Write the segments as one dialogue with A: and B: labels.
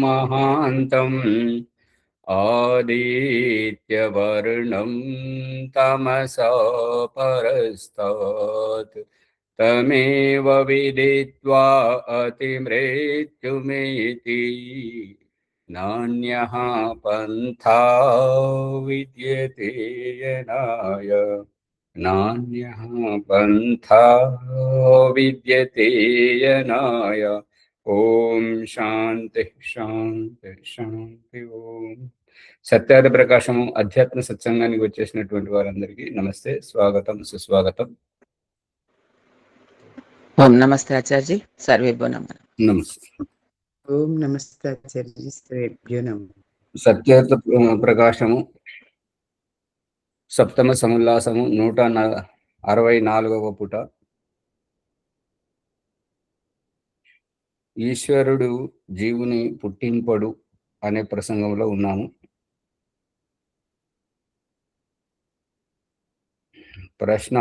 A: महान्तम् आदित्यवर्णं तमसा परस्तात् तमेव विदित्वा अतिमृत्युमेति नान्यः पन्था विद्यते यनाय नान्यः पन्था विद्यते यनाय। ఓం శాంతి శాంతి శాంతి. ఓం సత్యార్థ ప్రకాశము అధ్యాత్మ సత్సంగానికి వచ్చేసినటువంటి వారందరికీ నమస్తే, స్వాగతం, సుస్వాగతం.
B: ఓం నమస్తే ఆచార్య, సర్వేభ్యో నమః.
A: నమస్తే.
C: ఓం నమస్తే ఆచార్య, సర్వేభ్యో నమః.
A: సత్యార్థ ప్రకాశము సప్తమ సముల్లాసము 164వ పుట. ఈశ్వరుడు జీవుని పుట్టింపడు అనే ప్రసంగంలో ఉన్నాము. ప్రశ్న: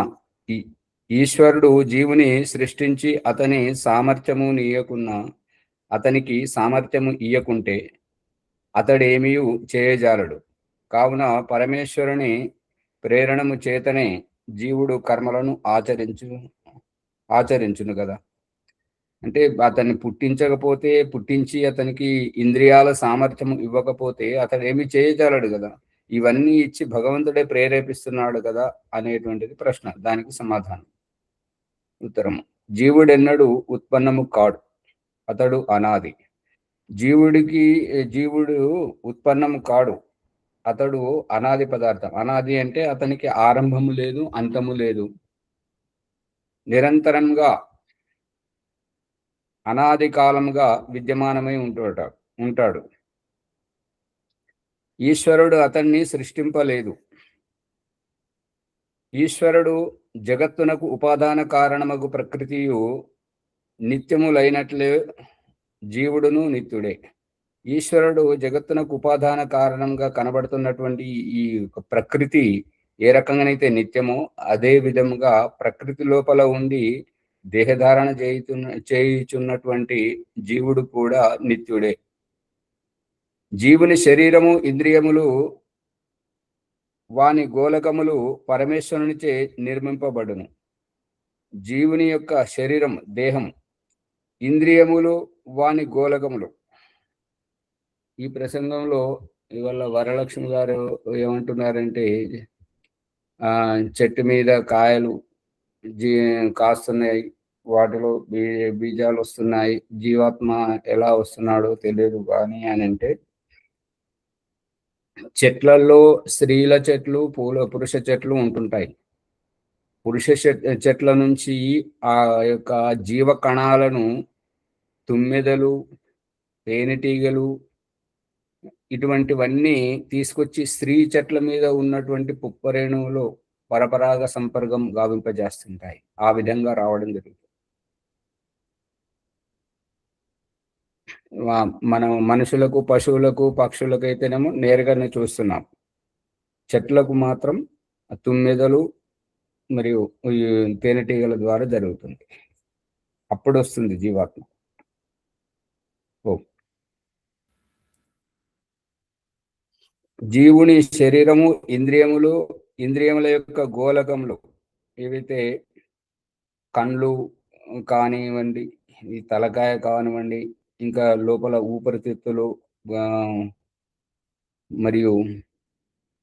A: ఈశ్వరుడు జీవుని సృష్టించి అతని సామర్థ్యము ఇయ్యకున్నా, అతనికి సామర్థ్యము ఇయ్యకుంటే అతడేమీ చేయజాలడు. కావున పరమేశ్వరుని ప్రేరణము చేతనే జీవుడు కర్మలను ఆచరించును కదా. అంటే అతన్ని పుట్టించి అతనికి ఇంద్రియాల సామర్థ్యం ఇవ్వకపోతే అతడు ఏమి చేయజాలడు కదా. ఇవన్నీ ఇచ్చి భగవంతుడే ప్రేరేపిస్తున్నాడు కదా అనేటువంటిది ప్రశ్న. దానికి సమాధానం. ఉత్తరము: జీవుడెన్నడూ ఉత్పన్నము కాడు, అతడు అనాది. జీవుడు ఉత్పన్నము కాడు, అతడు అనాది పదార్థం. అనాది అంటే అతనికి ఆరంభము లేదు, అంతము లేదు, నిరంతరంగా అనాది కాలముగా విద్యమానమై ఉంటాడు. ఈశ్వరుడు అతన్ని సృష్టింపలేదు. ఈశ్వరుడు జగత్తునకు ఉపాదాన కారణమగు ప్రకృతియు నిత్యములైనట్లే జీవుడును నిత్యుడే. ఈశ్వరుడు జగత్తునకు ఉపాదాన కారణంగా కనబడుతున్నటువంటి ఈ ప్రకృతి ఏ రకంగానైతే నిత్యమో అదే విధముగా ప్రకృతి లోపల ఉండి దేహధారణ చేయుచున్నటువంటి జీవుడు కూడా నిత్యుడే. జీవుని శరీరము, ఇంద్రియములు, వాని గోలకములు పరమేశ్వరునిచే నిర్మింపబడును. జీవుని యొక్క శరీరం, దేహం, ఇంద్రియములు, వాని గోలకములు. ఈ ప్రసంగంలో ఇవాళ వరలక్ష్మి గారు ఏమంటున్నారంటే, చెట్టు మీద కాయలు కాస్తున్నాయి, వాటిలో బీజాలు వస్తున్నాయి, జీవాత్మ ఎలా వస్తున్నాడో తెలియదు కానీ అని అంటే, చెట్లలో స్త్రీల చెట్లు, పురుష చెట్లు ఉంటుంటాయి. పురుష చెట్ల నుంచి ఆ యొక్క జీవ కణాలను తుమ్మెదలు, తేనెటీగలు ఇటువంటివన్నీ తీసుకొచ్చి స్త్రీ చెట్ల మీద ఉన్నటువంటి పుప్పరేణువులో పరపరాగ సంపర్కం గావింపజేస్తుంటాయి. ఆ విధంగా రావడం జరుగుతుంది. మనం మనుషులకు, పశువులకు, పక్షులకు అయితేనేమో నేరుగానే చూస్తున్నాం. చెట్లకు మాత్రం తుమ్మెదలు మరియు తేనెటీగల ద్వారా జరుగుతుంది. అప్పుడు వస్తుంది జీవాత్మ. జీవుని శరీరము, ఇంద్రియముల యొక్క గోలకములు, ఏవైతే కండ్లు కానివ్వండి, ఈ తలకాయ కానివ్వండి, ఇంకా లోపల ఊపిరితిత్తులు మరియు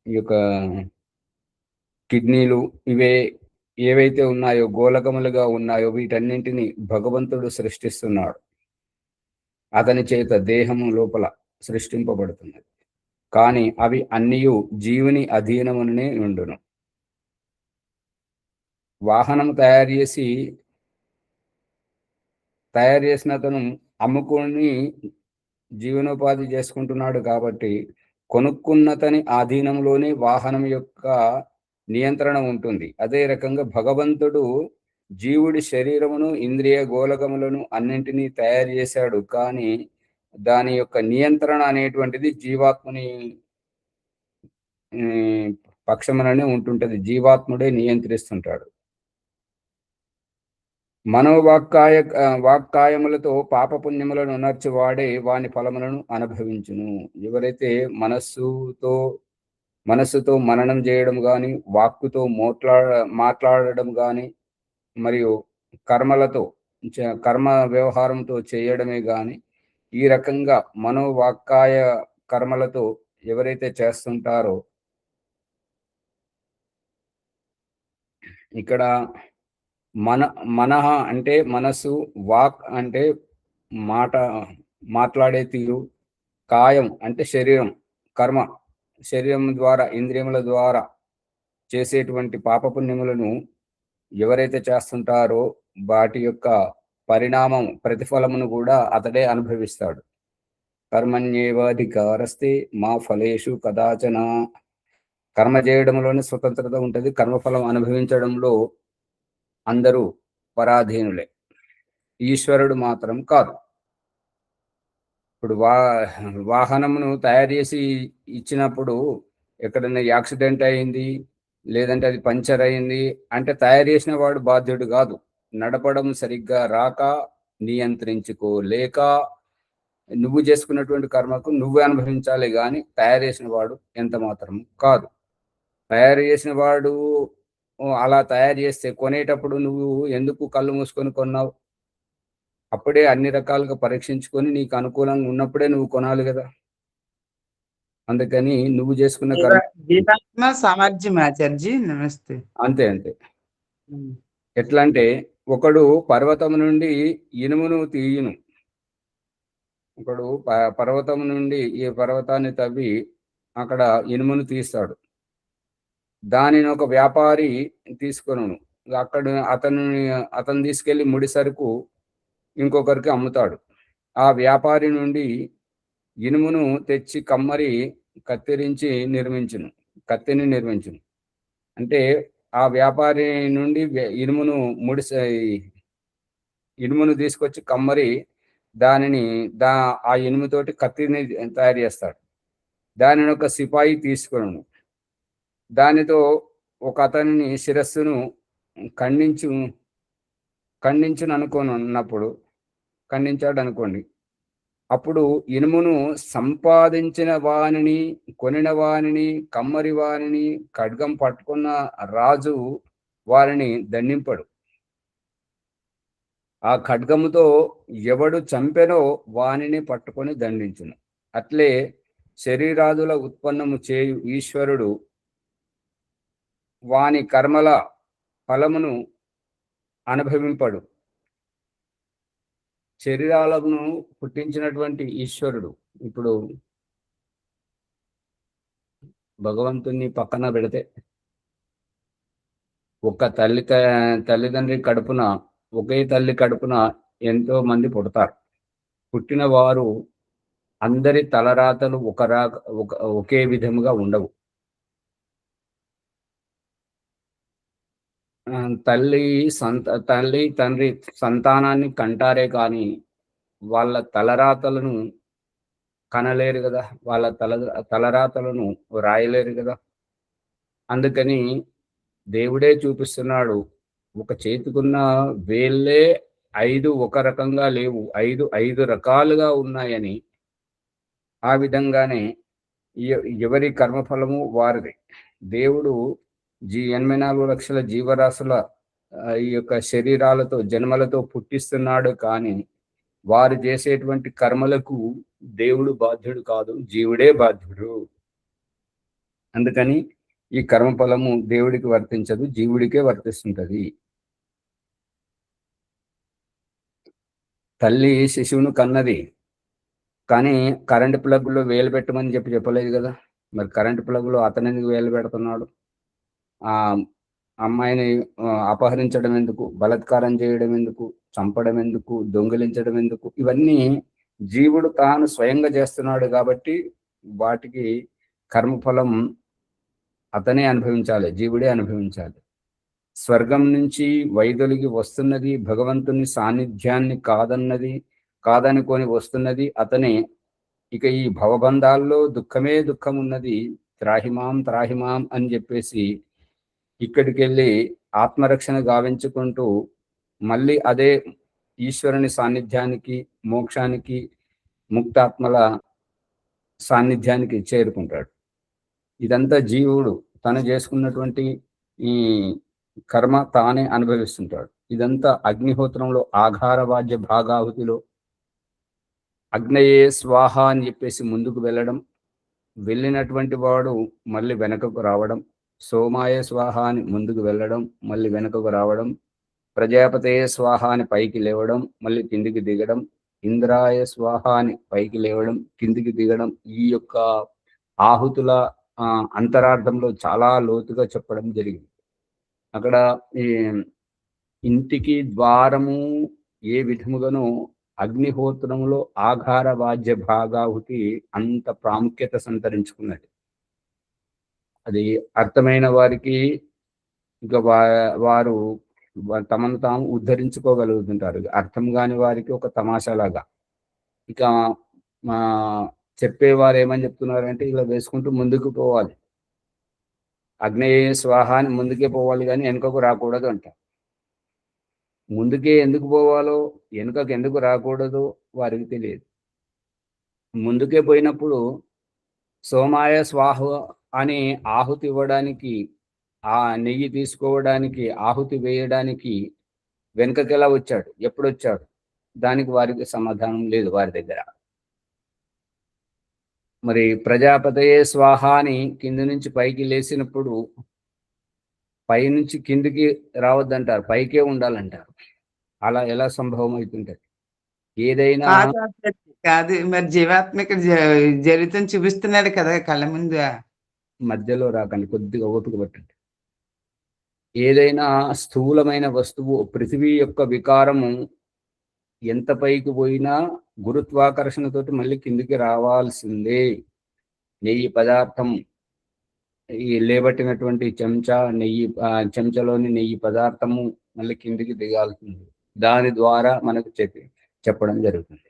A: ఈ యొక్క కిడ్నీలు, ఏవైతే ఉన్నాయో, గోలకములుగా ఉన్నాయో, వీటన్నింటినీ భగవంతుడు సృష్టిస్తున్నాడు. అతని చేత దేహము లోపల సృష్టింపబడుతున్నది. కానీ అవి అన్నీ జీవుని అధీనమునే ఉండును. వాహనం తయారు చేసిన అతను అమ్ముకొని జీవనోపాధి చేసుకుంటున్నాడు కాబట్టి కొనుక్కున్నతని ఆధీనంలోనే వాహనం యొక్క నియంత్రణ ఉంటుంది. అదే రకంగా భగవంతుడు జీవుడి శరీరమును, ఇంద్రియ గోలకములను అన్నింటినీ తయారు చేశాడు. కానీ దాని యొక్క నియంత్రణ అనేటువంటిది జీవాత్మని పక్షముననే ఉంటుంటది. జీవాత్ముడే నియంత్రిస్తుంటాడు. వాక్కాయములతో పాపపుణ్యములను నర్చువాడే వాని ఫలములను అనుభవించును. ఎవరైతే మనస్సుతో మననం చేయడం కానీ, వాక్కుతో మాట్లాడడం కానీ, మరియు కర్మ వ్యవహారంతో చేయడమే కానీ, ఈ రకంగా మనోవాక్కాయ కర్మలతో ఎవరైతే చేస్తుంటారో, ఇక్కడ మనః అంటే మనసు, వాక్ అంటే మాట్లాడే తీరు, కాయం అంటే శరీరం, కర్మ శరీరం ద్వారా, ఇంద్రియముల ద్వారా చేసేటువంటి పాపపుణ్యములను ఎవరైతే చేస్తుంటారో వాటి యొక్క పరిణామం, ప్రతిఫలమును కూడా అతడే అనుభవిస్తాడు. కర్మణ్యేవాధికారస్తే మా ఫలేషు కదాచన. కర్మ చేయడంలోనే స్వతంత్రత ఉంటుంది. కర్మఫలం అనుభవించడంలో అందరూ పరాధీనులే, ఈశ్వరుడు మాత్రం కాదు. ఇప్పుడు వాహనమును తయారు చేసి ఇచ్చినప్పుడు ఎక్కడైనా యాక్సిడెంట్ అయింది, లేదంటే అది పంచర్ అయింది అంటే తయారు చేసిన వాడు బాధ్యుడు కాదు. నడపడం సరిగ్గా రాక, నియంత్రించుకోలేక నువ్వు చేసుకున్నటువంటి కర్మకు నువ్వే అనుభవించాలి, కానీ తయారు చేసిన వాడు ఎంత మాత్రం కాదు. తయారు చేసిన వాడు అలా తయారు చేస్తే కొనేటప్పుడు నువ్వు ఎందుకు కళ్ళు మూసుకొని కొన్నావు? అప్పుడే అన్ని రకాలుగా పరీక్షించుకొని నీకు అనుకూలంగా ఉన్నప్పుడే నువ్వు కొనాలి కదా. అందుకని నువ్వు చేసుకున్న
C: జీవాత్మ సామర్థ్యం ఆచార్జీ. నమస్తే.
A: అంతే అంతే. ఎట్లా అంటే, ఒకడు పర్వతం నుండి ఇనుమును తీయును. ఒకడు పర్వతం నుండి ఈ పర్వతాన్ని తవ్వి అక్కడ ఇనుమును తీస్తాడు. దానిని ఒక వ్యాపారి తీసుకొను. అక్కడ అతను తీసుకెళ్లి ముడి సరుకు ఇంకొకరికి అమ్ముతాడు. ఆ వ్యాపారి నుండి ఇనుమును తెచ్చి కమ్మరి కత్తిని నిర్మించును. అంటే ఆ వ్యాపారి నుండి ఇనుమును తీసుకొచ్చి కమ్మరి ఆ ఇనుముతోటి కత్తిని తయారు చేస్తాడు. దానిని ఒక సిపాయి తీసుకొను. దానితో ఒక అతని శిరస్సును ఖండించాడు అనుకోండి. అప్పుడు ఇనుమును సంపాదించిన వానిని, కొనిన వానిని, కమ్మరి వానిని, ఖడ్గం పట్టుకున్న రాజు వారిని దండింపడు. ఆ ఖడ్గముతో ఎవడు చంపెనో వానిని పట్టుకొని దండించును. అట్లే శరీరాదుల ఉత్పన్నము చేయు ఈశ్వరుడు వాని కర్మల ఫలమును అనుభవింపడు. శరీరాలను పుట్టించినటువంటి ఈశ్వరుడు ఇప్పుడు భగవంతుని పక్కన పెడితే, తల్లిదండ్రి కడుపున, ఒకే తల్లి కడుపున ఎంతో మంది పుడతారు. పుట్టిన వారు అందరి తలరాతలు ఒకే విధముగా ఉండవు. తల్లి తండ్రి సంతానాన్ని కంటారే కానీ వాళ్ళ తలరాతలను కనలేరు కదా, వాళ్ళ తలరాతలను రాయలేరు కదా. అందుకని దేవుడే చూపిస్తున్నాడు, ఒక చేతికున్న వేళ్ళే 5 ఒక రకంగా లేవు, 5 రకాలుగా ఉన్నాయని. ఆ విధంగానే ఎవరి కర్మఫలము వారిది. దేవుడు 84 లక్షల జీవరాశుల ఈ యొక్క శరీరాలతో, జన్మలతో పుట్టిస్తున్నాడు, కానీ వారు చేసేటువంటి కర్మలకు దేవుడు బాధ్యుడు కాదు, జీవుడే బాధ్యుడు. అందుకని ఈ కర్మఫలము దేవుడికి వర్తించదు, జీవుడికే వర్తిస్తుంటది. తల్లి శిశువును కన్నది, కానీ కరెంట్ ప్లగ్లో వేలు పెట్టమని చెప్పలేదు కదా. మరి కరెంట్ ప్లగ్లో అతను ఎందుకు వేలు పెడుతున్నాడు? ఆ అమ్మాయిని అపహరించడం ఎందుకు? బలాత్కారం చేయడం ఎందుకు? చంపడం ఎందుకు? దొంగిలించడం ఎందుకు? ఇవన్నీ జీవుడు తాను స్వయంగా చేస్తున్నాడు కాబట్టి వాటికి కర్మఫలం అతనే అనుభవించాలి, జీవుడే అనుభవించాలి. స్వర్గం నుంచి వైదొలిగి వస్తున్నది, భగవంతుని సాన్నిధ్యాన్ని కాదనుకొని వస్తున్నది అతనే. ఇక ఈ భవబంధాల్లో దుఃఖమే దుఃఖం ఉన్నది, త్రాహిమాం అని చెప్పేసి ఇక్కడికి వెళ్ళి ఆత్మరక్షణ గావించుకుంటూ మళ్ళీ అదే ఈశ్వరుని సాన్నిధ్యానికి, మోక్షానికి, ముక్తాత్మల సాన్నిధ్యానికి చేరుకుంటాడు. ఇదంతా జీవుడు తను చేసుకున్నటువంటి ఈ కర్మ తానే అనుభవిస్తుంటాడు. ఇదంతా అగ్నిహోత్రంలో ఆఘార వాద్య భాగాహుతిలో అగ్నయే స్వాహ అని చెప్పేసి ముందుకు వెళ్ళడం, వెళ్ళినటువంటి వాడు మళ్ళీ వెనకకు రావడం, సోమాయ స్వాహ అని ముందుకు వెళ్ళడం, మళ్ళీ వెనకకు రావడం, ప్రజాపతయే స్వాహ అని పైకి లేవడం, మళ్ళీ కిందికి దిగడం, ఇంద్రాయ స్వాహ అని పైకి లేవడం, కిందికి దిగడం. ఈ యొక్క ఆహుతుల అంతరార్థంలో చాలా లోతుగా చెప్పడం జరిగింది. అక్కడ ఈ ఇంటికి ద్వారము ఏ విధముగానో అగ్నిహోత్రంలో ఆఘార వాద్య భాగాహుతి అంత ప్రాముఖ్యత సంతరించుకున్నది. అది అర్థమైన వారికి ఇక వారు తమను తాము ఉద్ధరించుకోగలుగుతుంటారు. అర్థం కాని వారికి ఒక తమాషాలాగా. ఇక మా చెప్పేవారు ఏమని చెప్తున్నారంటే ఇలా వేసుకుంటూ ముందుకు పోవాలి, అగ్నేయ స్వాహ అని ముందుకే పోవాలి కానీ వెనుకకు రాకూడదు అంట. ముందుకే ఎందుకు పోవాలో వెనుకకు ఎందుకు రాకూడదో వారికి తెలియదు. ముందుకే పోయినప్పుడు సోమాయ స్వాహ అని ఆహుతి ఇవ్వడానికి, ఆ నెయ్యి తీసుకోవడానికి, ఆహుతి వేయడానికి వెనుకకెలా వచ్చాడు, ఎప్పుడు వచ్చాడు, దానికి వారికి సమాధానం లేదు వారి దగ్గర. మరి ప్రజాపతయే స్వాహ అని కింది నుంచి పైకి లేచినప్పుడు పై నుంచి కిందికి రావద్దంటారు, పైకే ఉండాలంటారు. అలా ఎలా సంభవం అవుతుంటది? ఏదైనా
C: కాదు మరి జీవాత్మిక జరితం చూపిస్తున్నాడు కదా కళ్ళ ముందు.
A: మధ్యలో రాకండి, కొద్దిగా ఓపిక పట్టండి. ఏదైనా స్థూలమైన వస్తువు పృథివీ యొక్క వికారము ఎంత పైకి పోయినా గురుత్వాకర్షణతోటి మళ్ళీ కిందికి రావాల్సిందే. నెయ్యి పదార్థం, ఈ లేబట్టినటువంటి చెంచాలోని నెయ్యి పదార్థము మళ్ళీ కిందికి దిగాల్సింది. దాని ద్వారా మనకు చెప్పడం జరుగుతుంది.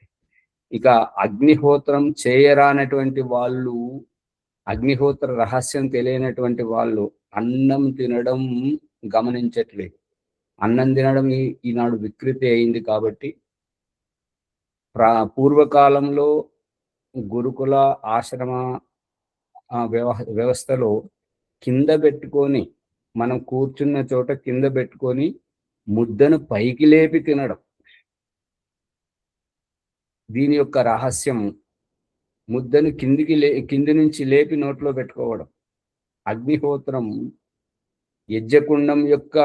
A: ఇక అగ్నిహోత్రం చేయరానటువంటి వాళ్ళు, అగ్నిహోత్ర రహస్యం తెలియనటువంటి వాళ్ళు అన్నం తినడం గమనించట్లేదు. అన్నం తినడం ఈనాడు వికృతి అయింది. కాబట్టి పూర్వకాలంలో గురుకుల ఆశ్రమ వ్యవస్థలో కింద పెట్టుకొని, మనం కూర్చున్న చోట కింద పెట్టుకొని ముద్దను పైకి లేపి తినడం. దీని యొక్క రహస్యం ముద్దను కింది నుంచి లేపి నోట్లో పెట్టుకోవడం. అగ్నిహోత్రం యజ్ఞకుండం యొక్క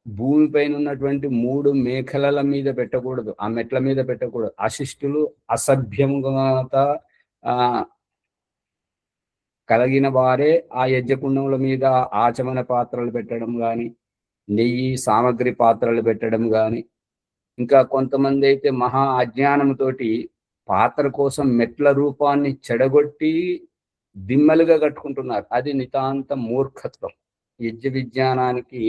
A: భూమిపైన ఉన్నటువంటి 3 మేఖలల మీద పెట్టకూడదు, ఆ మెట్ల మీద పెట్టకూడదు. అశిష్టులు, అసభ్యముగా కలిగిన వారే ఆ యజ్ఞకుండముల మీద ఆచమన పాత్రలు పెట్టడం కానీ, నెయ్యి సామగ్రి పాత్రలు పెట్టడం కానీ, ఇంకా కొంతమంది అయితే మహా అజ్ఞానంతోటి పాత్ర కోసం మెట్ల రూపాన్ని చెడగొట్టి దిమ్మలుగా కట్టుకుంటున్నారు. అది నితాంత మూర్ఖత్వం. యజ్ఞ విజ్ఞానానికి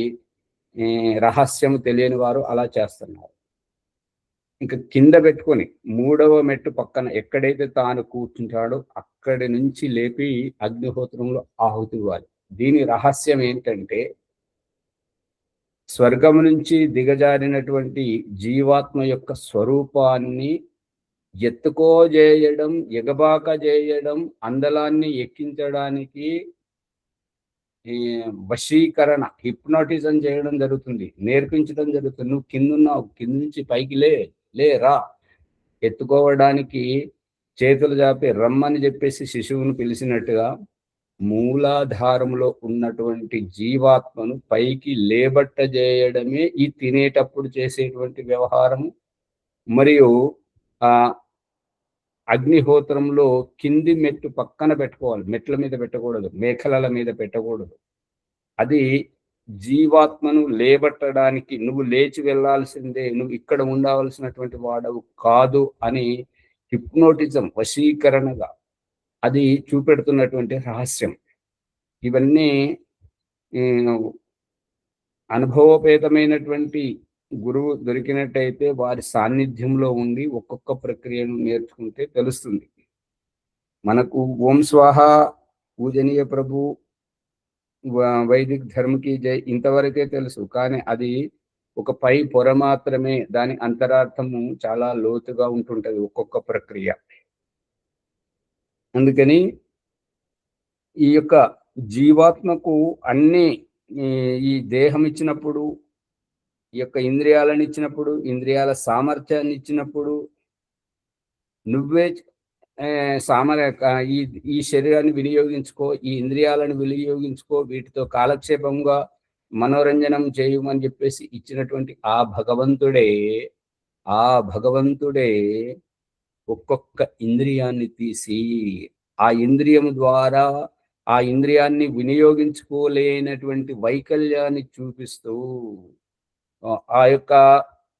A: రహస్యం తెలియని వారు అలా చేస్తున్నారు. ఇంకా కింద పెట్టుకొని 3వ మెట్టు పక్కన ఎక్కడైతే తాను కూర్చుంటాడో అక్కడి నుంచి లేపి అగ్నిహోత్రంలో ఆహుతి ఇవ్వాలి. దీని రహస్యం ఏంటంటే, స్వర్గం నుంచి దిగజారినటువంటి జీవాత్మ యొక్క స్వరూపాన్ని ఎత్తుకోజేయడం, ఎగబాక చేయడం, అందలాన్ని ఎక్కించడానికి వశీకరణ, హిప్నోటిజం చేయడం జరుగుతుంది, నేర్పించడం జరుగుతుంది. నువ్వు కిందున్నావు, కింద నుంచి పైకి రా. ఎత్తుకోవడానికి చేతులు చాపి రమ్మని చెప్పేసి శిశువును పిలిచినట్టుగా మూలాధారంలో ఉన్నటువంటి జీవాత్మను పైకి లేబట్టజేయడమే ఈ తినేటప్పుడు చేసేటువంటి వ్యవహారము. మరియు అగ్నిహోత్రంలో కింది మెట్టు పక్కన పెట్టుకోవాలి, మెట్ల మీద పెట్టకూడదు, మేఖలల మీద పెట్టకూడదు. అది జీవాత్మను లేబట్టడానికి, నువ్వు లేచి వెళ్ళాల్సిందే, నువ్వు ఇక్కడ ఉండవలసినటువంటి వాడవు కాదు అని హిప్నోటిజం, వశీకరణగా అది చూపెడుతున్నటువంటి రహస్యం. ఇవన్నీ అనుభవపేతమైనటువంటి గురువు దొరికినట్టయితే వారి సాన్నిధ్యంలో ఉండి ఒక్కొక్క ప్రక్రియను నేర్చుకుంటే తెలుస్తుంది. మనకు ఓం స్వాహ, పూజనీయ ప్రభు, వైదిక్ ధర్మకి జై ఇంతవరకే తెలుసు. కానీ అది ఒక పై పొర మాత్రమే, దాని అంతరార్థము చాలా లోతుగా ఉంటుంటది ఒక్కొక్క ప్రక్రియ. అందుకని ఈ యొక్క జీవాత్మకు అన్ని ఈ దేహం ఇచ్చినప్పుడు, ఈ యొక్క ఇంద్రియాలను ఇచ్చినప్పుడు, ఇంద్రియాల సామర్థ్యాన్ని ఇచ్చినప్పుడు, నువ్వే ఈ ఈ శరీరాన్ని వినియోగించుకో, ఈ ఇంద్రియాలను వినియోగించుకో, వీటితో కాలక్షేపంగా మనోరంజనం చేయమని చెప్పేసి ఇచ్చినటువంటి ఆ భగవంతుడే ఒక్కొక్క ఇంద్రియాన్ని తీసి ఆ ఇంద్రియం ద్వారా ఆ ఇంద్రియాన్ని వినియోగించుకోలేనటువంటి వైకల్యాన్ని చూపిస్తూ ఆ యొక్క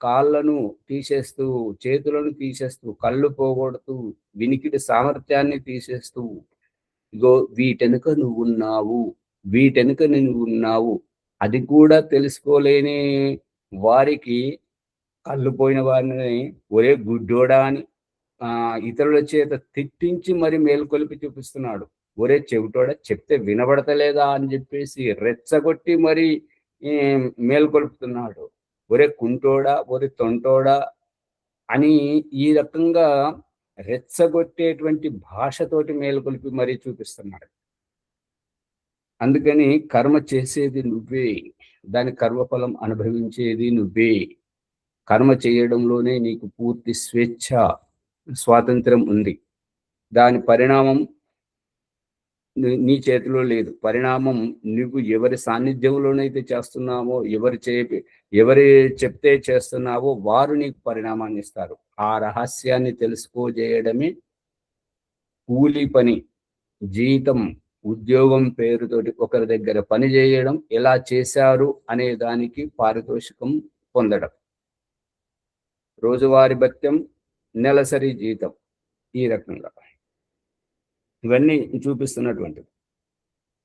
A: కాళ్ళను తీసేస్తూ, చేతులను తీసేస్తూ, కళ్ళు పోగొడుతూ, వినికిడి సామర్థ్యాన్ని తీసేస్తూ, ఇగో వీటెనుక నువ్వున్నావు, అది కూడా తెలుసుకోలేని వారికి, కళ్ళు పోయిన వారిని ఒరే గుడ్డోడా అని ఇతరుల చేత తిట్టించి మరి మేల్కొలిపి చూపిస్తున్నాడు. ఒరే చెవిటోడా, చెప్తే వినబడతలేదా అని చెప్పేసి రెచ్చగొట్టి మరి మేల్కొల్పుతున్నాడు. ఒరే కుంటోడా, ఒరే తొంటోడా అని ఈ రకంగా రెచ్చగొట్టేటువంటి భాషతోటి మేల్కొల్పి మరీ చూపిస్తున్నాడు. అందుకని కర్మ చేసేది నువ్వే, దాని కర్మఫలం అనుభవించేది నువ్వే. కర్మ చేయడంలోనే నీకు పూర్తి స్వాతంత్రం ఉంది. దాని పరిణామం నీ చేతిలో లేదు. పరిణామం నువ్వు ఎవరి సాన్నిధ్యంలోనైతే చేస్తున్నావో, ఎవరి చెప్తే చేస్తున్నావో వారు నీకు పరిణామాన్ని ఇస్తారు. ఆ రహస్యాన్ని తెలుసుకోజేయడమే కూలి పని, జీతం, ఉద్యోగం పేరుతోటి ఒకరి దగ్గర పని చేయడం, ఎలా చేశారు అనే దానికి పారితోషికం పొందడం, రోజువారీ భత్యం, నెలసరి జీతం, ఈ రకంగా ఇవన్నీ చూపిస్తున్నటువంటివి.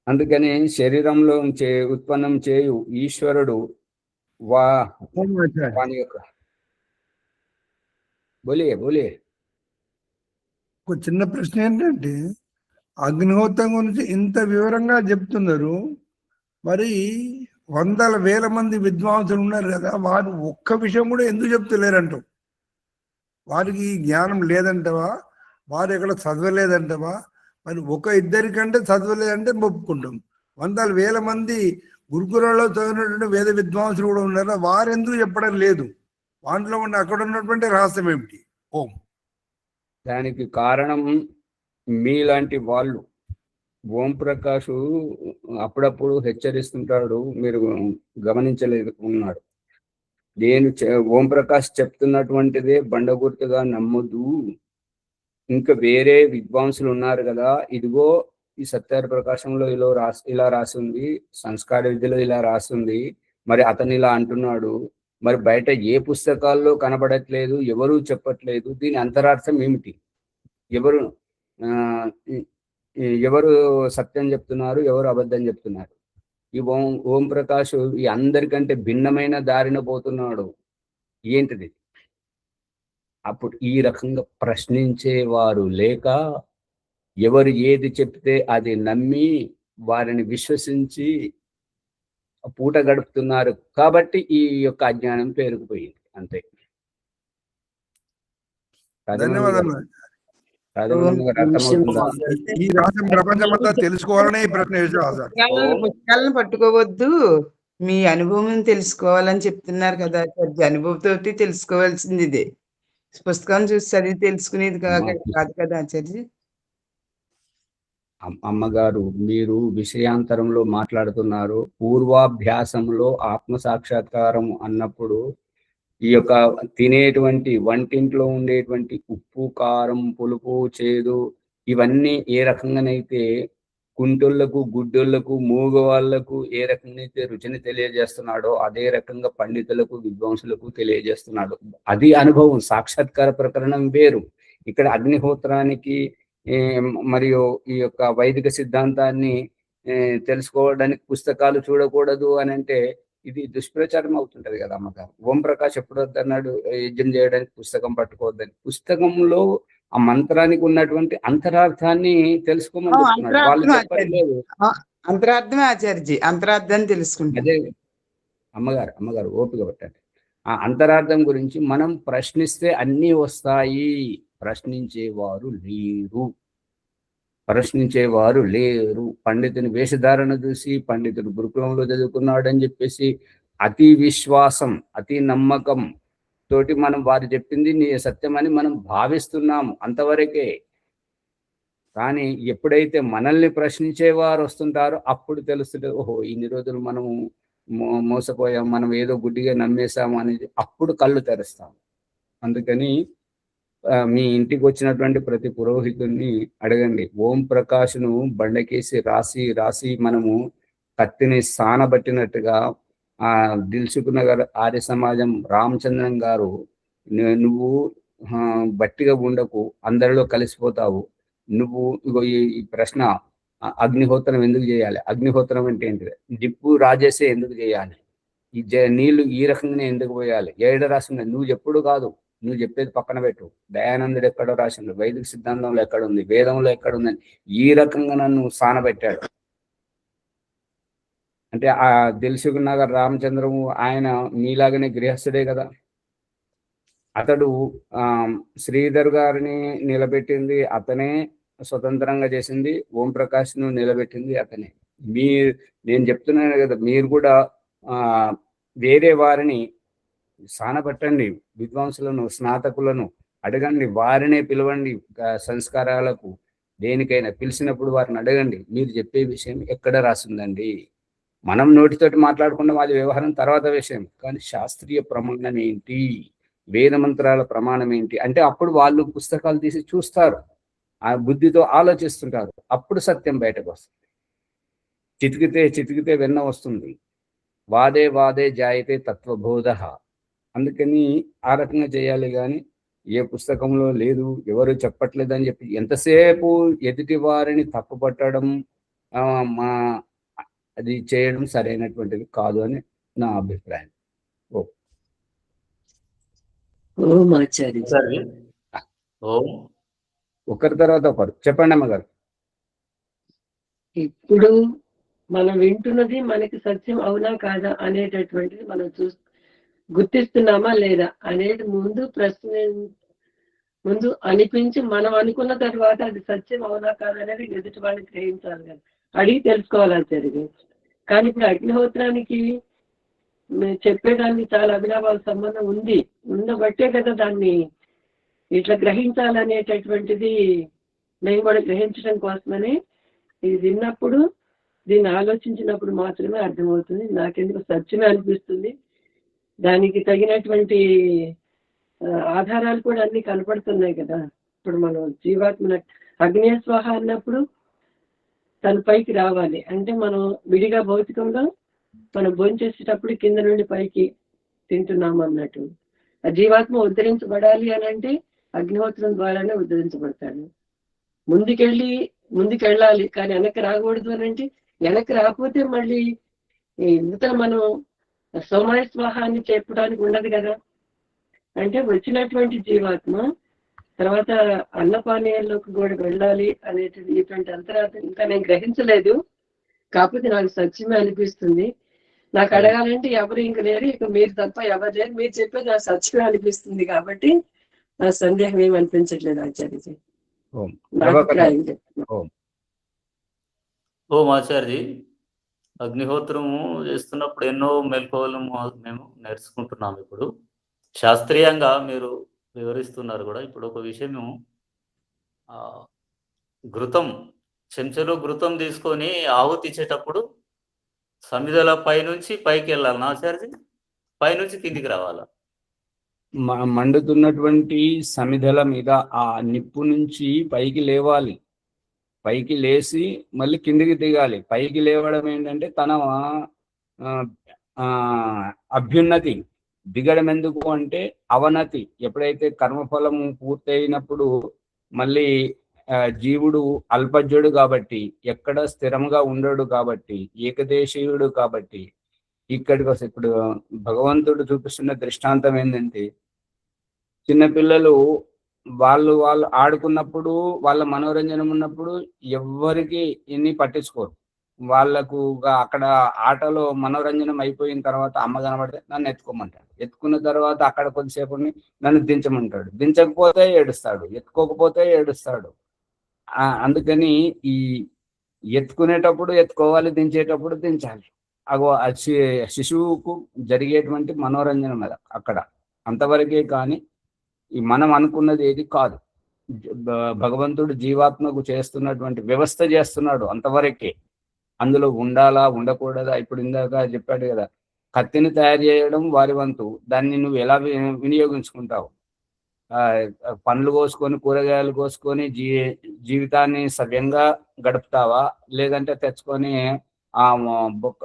A: అందుకని శరీరంలో ఉత్పన్నం చేయు ఈశ్వరుడు వాని యొక్క బోలియే
D: ఒక చిన్న ప్రశ్న ఏంటంటే, అగ్నిహోత్రం గురించి ఇంత వివరంగా చెప్తున్నారు, మరి వందల వేల మంది విద్వాంసులు ఉన్నారు కదా, వారు ఒక్క విషయం కూడా ఎందుకు చెప్తలేరంటావు? వారికి జ్ఞానం లేదంటవా? వారు ఎక్కడ చదవలేదంటవా? మరి ఇద్దరి కంటే చదవలేదంటే ఒప్పుకుంటాం. వందల వేల మంది గురుకులలో చదివినటువంటి వేద విద్వాంసులు కూడా ఉన్నారు, వారు ఎందుకు చెప్పడం లేదు? వాటిలో అక్కడ ఉన్నటువంటి రహస్యం ఏమిటి? ఓం.
A: దానికి కారణం మీలాంటి వాళ్ళు. ఓం ప్రకాష్ అప్పుడప్పుడు హెచ్చరిస్తుంటాడు, మీరు గమనించలేదు ఉన్నాడు. ఓం ప్రకాష్ చెప్తున్నటువంటిదే బండగుర్తుగా నమ్మొద్దు, ఇంకా వేరే విద్వాంసులు ఉన్నారు కదా, ఇదిగో ఈ సత్యార ప్రకాశంలో ఇలా రాసింది, సంస్కార విద్యలో ఇలా రాసింది, మరి అతను ఇలా అంటున్నాడు, మరి బయట ఏ పుస్తకాల్లో కనబడట్లేదు, ఎవరు చెప్పట్లేదు, దీని అంతరార్థం ఏమిటి, ఎవరు సత్యం చెప్తున్నారు, ఎవరు అబద్ధం చెప్తున్నారు? ఈ ఓం ప్రకాష్ ఈ అందరికంటే భిన్నమైన దారిన పోతున్నాడు, ఏంటిది? అప్పుడు ఈ రకంగా ప్రశ్నించేవారు లేక, ఎవరు ఏది చెప్తే అది నమ్మి వారిని విశ్వసించి పూట గడుపుతున్నారు కాబట్టి ఈ యొక్క అజ్ఞానం పేరుకుపోయింది, అంతే.
D: ధన్యవాదాలు. ఈ రహస్యం ప్రపంచమంతా తెలుసుకోవాలనే ఈ ప్రశ్న వేసారు.
C: పుస్తకాలను పట్టుకోవద్దు, మీ అనుభవం తెలుసుకోవాలని చెప్తున్నారు కదా. అనుభవంతో తెలుసుకోవాల్సింది ఇదే. పుస్తకం చూసి చదివి తెలుసుకునేది కాదు కదా ఆచార్య.
A: అమ్మగారు, మీరు విషయాంతరంలో మాట్లాడుతున్నారు. పూర్వాభ్యాసంలో ఆత్మ సాక్షాత్కారం అన్నప్పుడు ఈ యొక్క తినేటువంటి వంటింట్లో ఉండేటువంటి ఉప్పు, కారం, పులుపు, చేదు ఇవన్నీ ఏ రకంగానైతే కుంటోళ్లకు, గుడ్డోళ్లకు, మూగవాళ్లకు ఏ రకంగానైతే రుచిని తెలియజేస్తున్నాడో అదే రకంగా పండితులకు, విద్వాంసులకు తెలియజేస్తున్నాడు. అది అనుభవం. సాక్షాత్కార ప్రకరణం వేరు. ఇక్కడ అగ్నిహోత్రానికి మరియు ఈ యొక్క వైదిక సిద్ధాంతాన్ని తెలుసుకోవడానికి పుస్తకాలు చూడకూడదు అని అంటే ఇది దుష్ప్రచారం అవుతుంటది కదా అమ్మగారు. ఓం ప్రకాష్ ఎప్పుడు వద్దన్నాడు యజ్ఞం చేయడానికి పుస్తకం పట్టుకోవద్దని? పుస్తకంలో ఆ మంత్రానికి ఉన్నటువంటి అంతరార్థాన్ని తెలుసుకోమని చెప్తున్నాడు. వాళ్ళు చెప్పలేదు.
C: అంతరార్థమే ఆచార్యజీ, అంతరార్థాన్ని తెలుసుకుంటే.
A: అదే అమ్మగారు ఓపిక పట్టండి. ఆ అంతరార్థం గురించి మనం ప్రశ్నిస్తే అన్నీ వస్తాయి. ప్రశ్నించేవారు లేరు. పండితుని వేషధారణ చూసి పండితుడు గురుకులంలో చదువుకున్నాడని చెప్పేసి అతి విశ్వాసం, అతి నమ్మకం తోటి మనం వారు చెప్పింది నీ సత్యమని మనం భావిస్తున్నాము, అంతవరకే. కానీ ఎప్పుడైతే మనల్ని ప్రశ్నించేవారు వస్తుంటారో అప్పుడు తెలుస్తుంది, ఓహో ఇన్ని రోజులు మనము మోసపోయాం, మనం ఏదో గుడ్డిగా నమ్మేశాము అనేది అప్పుడు కళ్ళు తెరుస్తాం. అందుకని మీ ఇంటికి వచ్చినటువంటి ప్రతి పురోహితుడిని అడగండి, ఓం ప్రకాష్ను బండకేసి రాసి మనము కత్తిని సానబట్టినట్టుగా దిల్సుఖ్ నగర్ ఆర్య సమాజం రామచంద్రన్ గారు, నువ్వు బట్టిగా ఉండకు, అందరిలో కలిసిపోతావు, నువ్వు ఇగో ఈ ప్రశ్న అగ్నిహోత్రం ఎందుకు చేయాలి, అగ్నిహోత్రం అంటే ఏంటిది, డిప్పు రాజేసే ఎందుకు చేయాలి, ఈ నీళ్లు ఈ రకంగానే ఎందుకు పోయాలి, ఏడ రాసింది, నువ్వు ఎప్పుడు కాదు, నువ్వు చెప్పేది పక్కన పెట్టు, దయానందుడు ఎక్కడో రాసింది, వైదిక సిద్ధాంతంలో ఎక్కడుంది, వేదంలో ఎక్కడుందని ఈ రకంగా నన్ను సానబెట్టాడు. అంటే ఆ దిల్సుఖ్ నగర్ రామచంద్రము ఆయన మీలాగనే గృహస్థుడే కదా. అతడు శ్రీధర్ గారిని నిలబెట్టింది అతనే, స్వతంత్రంగా చేసింది ఓం ప్రకాష్ను నిలబెట్టింది అతనే. నేను చెప్తున్నాను కదా, మీరు కూడా వేరే వారిని సానబట్టండి, విద్వాంసులను స్నాతకులను అడగండి, వారినే పిలవండి సంస్కారాలకు దేనికైనా పిలిచినప్పుడు వారిని అడగండి, మీరు చెప్పే విషయం ఎక్కడ రాసిందండి. మనం నోటితోటి మాట్లాడుకున్న అది వ్యవహారం తర్వాత విషయం, కానీ శాస్త్రీయ ప్రమాణం ఏంటి, వేద మంత్రాల ప్రమాణం ఏంటి అంటే అప్పుడు వాళ్ళు పుస్తకాలు తీసి చూస్తారు, ఆ బుద్ధితో ఆలోచిస్తుంటారు, అప్పుడు సత్యం బయటకు వస్తుంది. చితికితే వెన్న వస్తుంది, వాదే జాయితే తత్వబోధ. అందుకని ఆ రకంగా చేయాలి. కానీ ఏ పుస్తకంలో లేదు, ఎవరు చెప్పట్లేదని చెప్పి ఎంతసేపు ఎదుటి వారిని తప్పుపట్టడం అది చేయడం సరైనటువంటిది కాదు అని నా అభిప్రాయం. ఒకరి తర్వాత ఒకరు చెప్పండి అమ్మగారు.
E: ఇప్పుడు మనం వింటున్నది మనకి సత్యం అవునా కాదా అనేటటువంటిది మనం గుర్తిస్తున్నామా లేదా అనేది ముందు అనిపించి మనం అనుకున్న తర్వాత అది సత్యం అవునా కాదా అనేది ఎదుటి వాళ్ళని గ్రహించాలి కదా, అడిగి తెలుసుకోవాలి జరిగి. కానీ ఇప్పుడు అగ్నిహోత్రానికి చెప్పేదాన్ని చాలా అవినాభావ సంబంధం ఉండబట్టే కదా దాన్ని ఇట్లా గ్రహించాలనేటటువంటిది మేము కూడా గ్రహించడం కోసమని ఇది విన్నప్పుడు దీన్ని ఆలోచించినప్పుడు మాత్రమే అర్థమవుతుంది. నాకెందుకు సత్యమే అనిపిస్తుంది. దానికి తగినటువంటి ఆధారాలు కూడా అన్ని కనపడుతున్నాయి కదా. ఇప్పుడు మనం జీవాత్మ అగ్నేయస్వాహ అన్నప్పుడు తన పైకి రావాలి అంటే మనం విడిగా భౌతికంలో మనం భోంచేసేటప్పుడు కింద నుండి పైకి తింటున్నాము అన్నట్టు. ఆ జీవాత్మ ఉద్ధరించబడాలి అని అంటే అగ్నిహోత్రం ద్వారానే ఉద్ధరించబడతాడు. ముందుకెళ్ళాలి కానీ వెనక్కి రాకూడదు అని అంటే వెనక్కి రాకపోతే మళ్ళీ నూతన మనం సోమాయ స్వాహాన్ని చెప్పడానికి ఉండదు కదా. అంటే వచ్చినటువంటి జీవాత్మ తర్వాత అన్నపానీయాల్లోకి కూడా వెళ్ళాలి అనేది ఇటువంటి అంతరార్థం ఇంకా నేను గ్రహించలేదు. కాకపోతే నాకు సత్యమే అనిపిస్తుంది. నాకు అడగాలంటే ఎవరు ఇంక లేరు, ఇక మీరు తప్ప ఎవరు లేరు, మీరు చెప్పేది నాకు సత్యమే అనిపిస్తుంది కాబట్టి నా సందేహం ఏమి అనిపించట్లేదు ఆచార్యజీ.
F: ఓం ఆచార్యజీ, అగ్నిహోత్రము చేస్తున్నప్పుడు ఎన్నో మెలకువలు మేము నేర్చుకుంటున్నాము. ఇప్పుడు శాస్త్రీయంగా మీరు వివరిస్తున్నారు కూడా. ఇప్పుడు ఒక విషయము, ఘృతం చెంచాలో ఘృతం తీసుకొని ఆహుతి ఇచ్చేటప్పుడు సమిధల పైనుంచి పైకి వెళ్ళాలి ఆచార్యజీ, పైనుంచి కిందికి రావాలా?
A: మండుతున్నటువంటి సమిధల మీద ఆ నిప్పు నుంచి పైకి లేవాలి, పైకి లేచి మళ్ళీ కిందికి దిగాలి. పైకి లేవడం ఏంటంటే తన అభ్యున్నతి, దిగడం ఎందుకు అంటే అవనతి. ఎప్పుడైతే కర్మఫలము పూర్తయినప్పుడు మళ్ళీ జీవుడు అల్పజ్ఞుడు కాబట్టి, ఎక్కడ స్థిరంగా ఉండడు కాబట్టి, ఏకదేశీయుడు కాబట్టి ఇక్కడికి వస్తే ఇప్పుడు భగవంతుడు చూపిస్తున్న దృష్టాంతం ఏంటంటే, చిన్నపిల్లలు వాళ్ళు ఆడుకున్నప్పుడు వాళ్ళ మనోరంజనం ఉన్నప్పుడు ఎవ్వరికి ఇన్ని పట్టించుకోరు. వాళ్ళకు అక్కడ ఆటలో మనోరంజనం అయిపోయిన తర్వాత అమ్మ కనబడితే నన్ను ఎత్తుకోమంటాడు. ఎత్తుకున్న తర్వాత అక్కడ కొద్దిసేపు నన్ను దించమంటాడు. దించకపోతే ఏడుస్తాడు, ఎత్తుకోకపోతే ఏడుస్తాడు. అందుకని ఈ ఎత్తుకునేటప్పుడు ఎత్తుకోవాలి, దించేటప్పుడు దించాలి. అగో శిశువుకు జరిగేటువంటి మనోరంజనం అది అక్కడ అంతవరకే. కానీ ఈ మనం అనుకున్నది ఏది కాదు. భగవంతుడు జీవాత్మకు చేస్తున్నటువంటి వ్యవస్థ చేస్తున్నాడు అంతవరకే. అందులో ఉండాలా ఉండకూడదా, ఇప్పుడు ఇందాక చెప్పాడు కదా, కత్తిని తయారు చేయడం వారి వంతు, దాన్ని నువ్వు ఎలా వినియోగించుకుంటావు. పండ్లు కోసుకొని కూరగాయలు కోసుకొని జీవితాన్ని సవ్యంగా గడుపుతావా, లేదంటే తెచ్చుకొని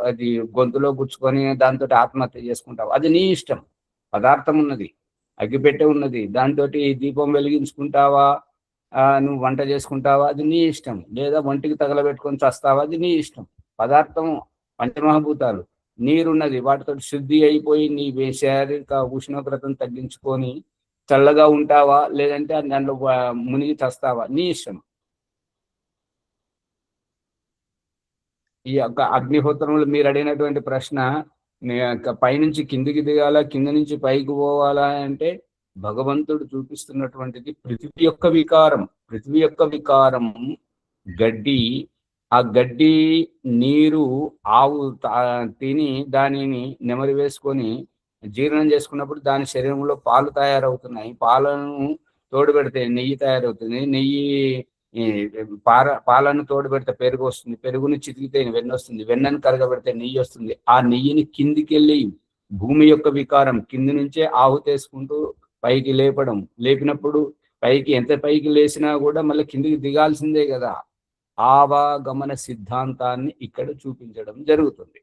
A: అది గొంతులో గుచ్చుకొని దాంతో ఆత్మహత్య చేసుకుంటావా? అది నీ ఇష్టం. పదార్థం ఉన్నది, అగ్గిపెట్టె ఉన్నది, దాంతో దీపం వెలిగించుకుంటావా, నువ్వు వంట చేసుకుంటావా, అది నీ ఇష్టం. లేదా ఒంటికి తగలబెట్టుకొని చస్తావా, అది నీ ఇష్టం. పదార్థం పంచమహాభూతాలు, నీరున్నది, వాటితో శుద్ధి అయిపోయి నీ శారీరక ఉష్ణోగ్రతను తగ్గించుకొని చల్లగా ఉంటావా, లేదంటే దాంట్లో మునిగి చస్తావా, నీ ఇష్టం. ఈ యొక్క అగ్నిహోత్రంలో మీరు అడిగినటువంటి ప్రశ్న, పైనుంచి కిందికి దిగాలా, కింద నుంచి పైకి పోవాలా అంటే భగవంతుడు చూపిస్తున్నటువంటిది పృథివీ యొక్క వికారం. పృథివీ యొక్క వికారం గడ్డి. ఆ గడ్డి నీరు ఆవు తిని దానిని నెమరి వేసుకొని జీర్ణం చేసుకున్నప్పుడు దాని శరీరంలో పాలు తయారవుతున్నాయి. పాలను తోడుపెడితే నెయ్యి తయారవుతుంది. నెయ్యి పాలను తోడుపెడితే పెరుగు వస్తుంది. పెరుగుని చితికితే వెన్న వస్తుంది. వెన్నను కరగబెడితే నెయ్యి వస్తుంది. ఆ నెయ్యిని కిందికి వెళ్ళి భూమి యొక్క వికారం కింది నుంచే ఆవు తీసుకుంటూ పైకి లేపడం. లేపినప్పుడు పైకి ఎంత పైకి లేచినా కూడా మళ్ళీ కిందికి దిగాల్సిందే కదా. ఆవాగమన సిద్ధాంతాన్ని ఇక్కడ చూపించడం జరుగుతుంది.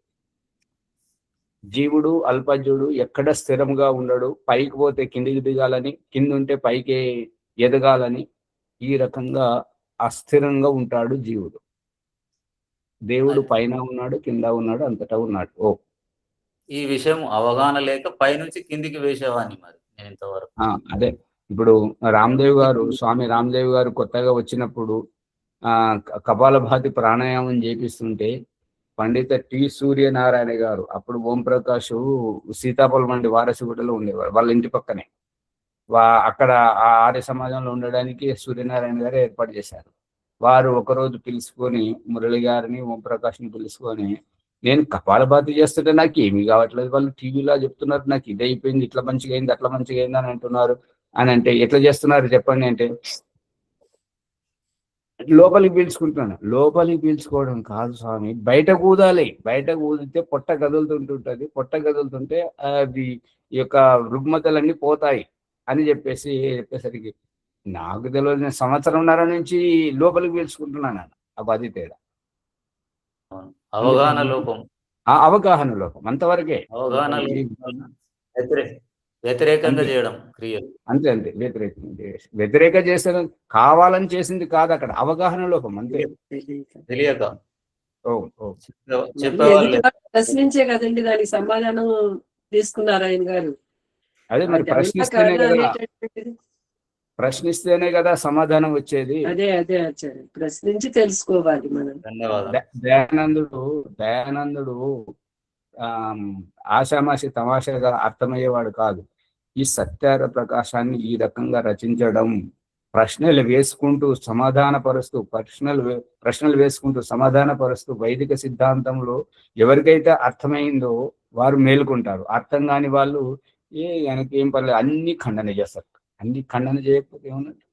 A: జీవుడు అల్పజ్ఞుడు ఎక్కడ స్థిరంగా ఉండడు. పైకి పోతే కిందికి దిగాలని, కింద ఉంటే పైకి ఎదగాలని, ఈ రకంగా అస్థిరంగా ఉంటాడు జీవుడు. దేవుడు పైన ఉన్నాడు, కింద ఉన్నాడు, అంతటా ఉన్నాడు.
F: ఈ విషయం అవగాహన లేక పైనుంచి కిందికి వేసేవాడిని మరి నేను ఇంతవరకు.
A: అదే ఇప్పుడు రామ్దేవ్ గారు, స్వామి రామ్దేవ్ గారు కొత్తగా వచ్చినప్పుడు కపాలభాతి ప్రాణాయామం చేపిస్తుంటే పండిత టి సూర్యనారాయణ గారు, అప్పుడు ఓంప్రకాష్ సీతాఫలం వంటి వారసుగుడలో ఉండేవారు, వాళ్ళ ఇంటి పక్కనే. అక్కడ ఆ ఆర్య సమాజంలో ఉండడానికి సూర్యనారాయణ గారు ఏర్పాటు చేశారు. వారు ఒకరోజు పిలుచుకొని మురళి గారిని, ఓంప్రకాష్ని పిలుచుకొని, నేను కపాలభాతి చేస్తుంటే నాకు ఏమీ కావట్లేదు, వాళ్ళు టీవీలో చెప్తున్నారు నాకు ఇది అయిపోయింది, ఇట్లా మంచిగా అయింది, అట్లా మంచిగా అయింది అని అంటున్నారు అని అంటే, ఎట్లా చేస్తున్నారు చెప్పండి అంటే, లోపలికి పీల్చుకుంటున్నాను. లోపలికి పీల్చుకోవడం కాదు స్వామి, బయట కూదాలి. బయట కూదితే పొట్ట కదులుతుంటుంటది. పొట్ట కదులుతుంటే అది ఈ యొక్క రుగ్మతలన్నీ పోతాయి అని చెప్పేసరికి నాకు తెలియదు. నేను సంవత్సరంన్నర నుంచి లోపలికి పీల్చుకుంటున్నాను. అది తేడా.
F: అవగాహన లోపం.
A: అవగాహన లోపం అంతవరకే.
F: అవగాహన వ్యతిరేకంగా చేయడం క్రియలు.
A: అంతే అంతే, వ్యతిరేక చేసడం కావాలని చేసింది కాదు, అక్కడ అవగాహన లోపం అంతే.
F: తెలియక
E: ప్రశ్నించే కదండి దానికి సమాధానం తీసుకున్నారు ఆయన గారు.
A: అదే మరి ప్రశ్నిస్తేనే కదా సమాధానం వచ్చేది.
E: అదే అదే ప్రశ్నించి తెలుసుకోవాలి మనం.
A: దయానందుడు ఆషామాషి తమాషాగా అర్థమయ్యేవాడు కాదు. ఈ సత్యార ప్రకాశాన్ని ఈ రకంగా రచించడం, ప్రశ్నలు వేసుకుంటూ సమాధానపరుస్తూ ప్రశ్నలు వేసుకుంటూ సమాధానపరుస్తూ వైదిక సిద్ధాంతంలో ఎవరికైతే అర్థమైందో వారు మేలుకుంటారు. అర్థం కాని వాళ్ళు ఆయనకి ఏం పర్లేదు అన్ని ఖండన చేస్తారు. అన్ని ఖండన చేయకపోతే ఏమన్నట్టు,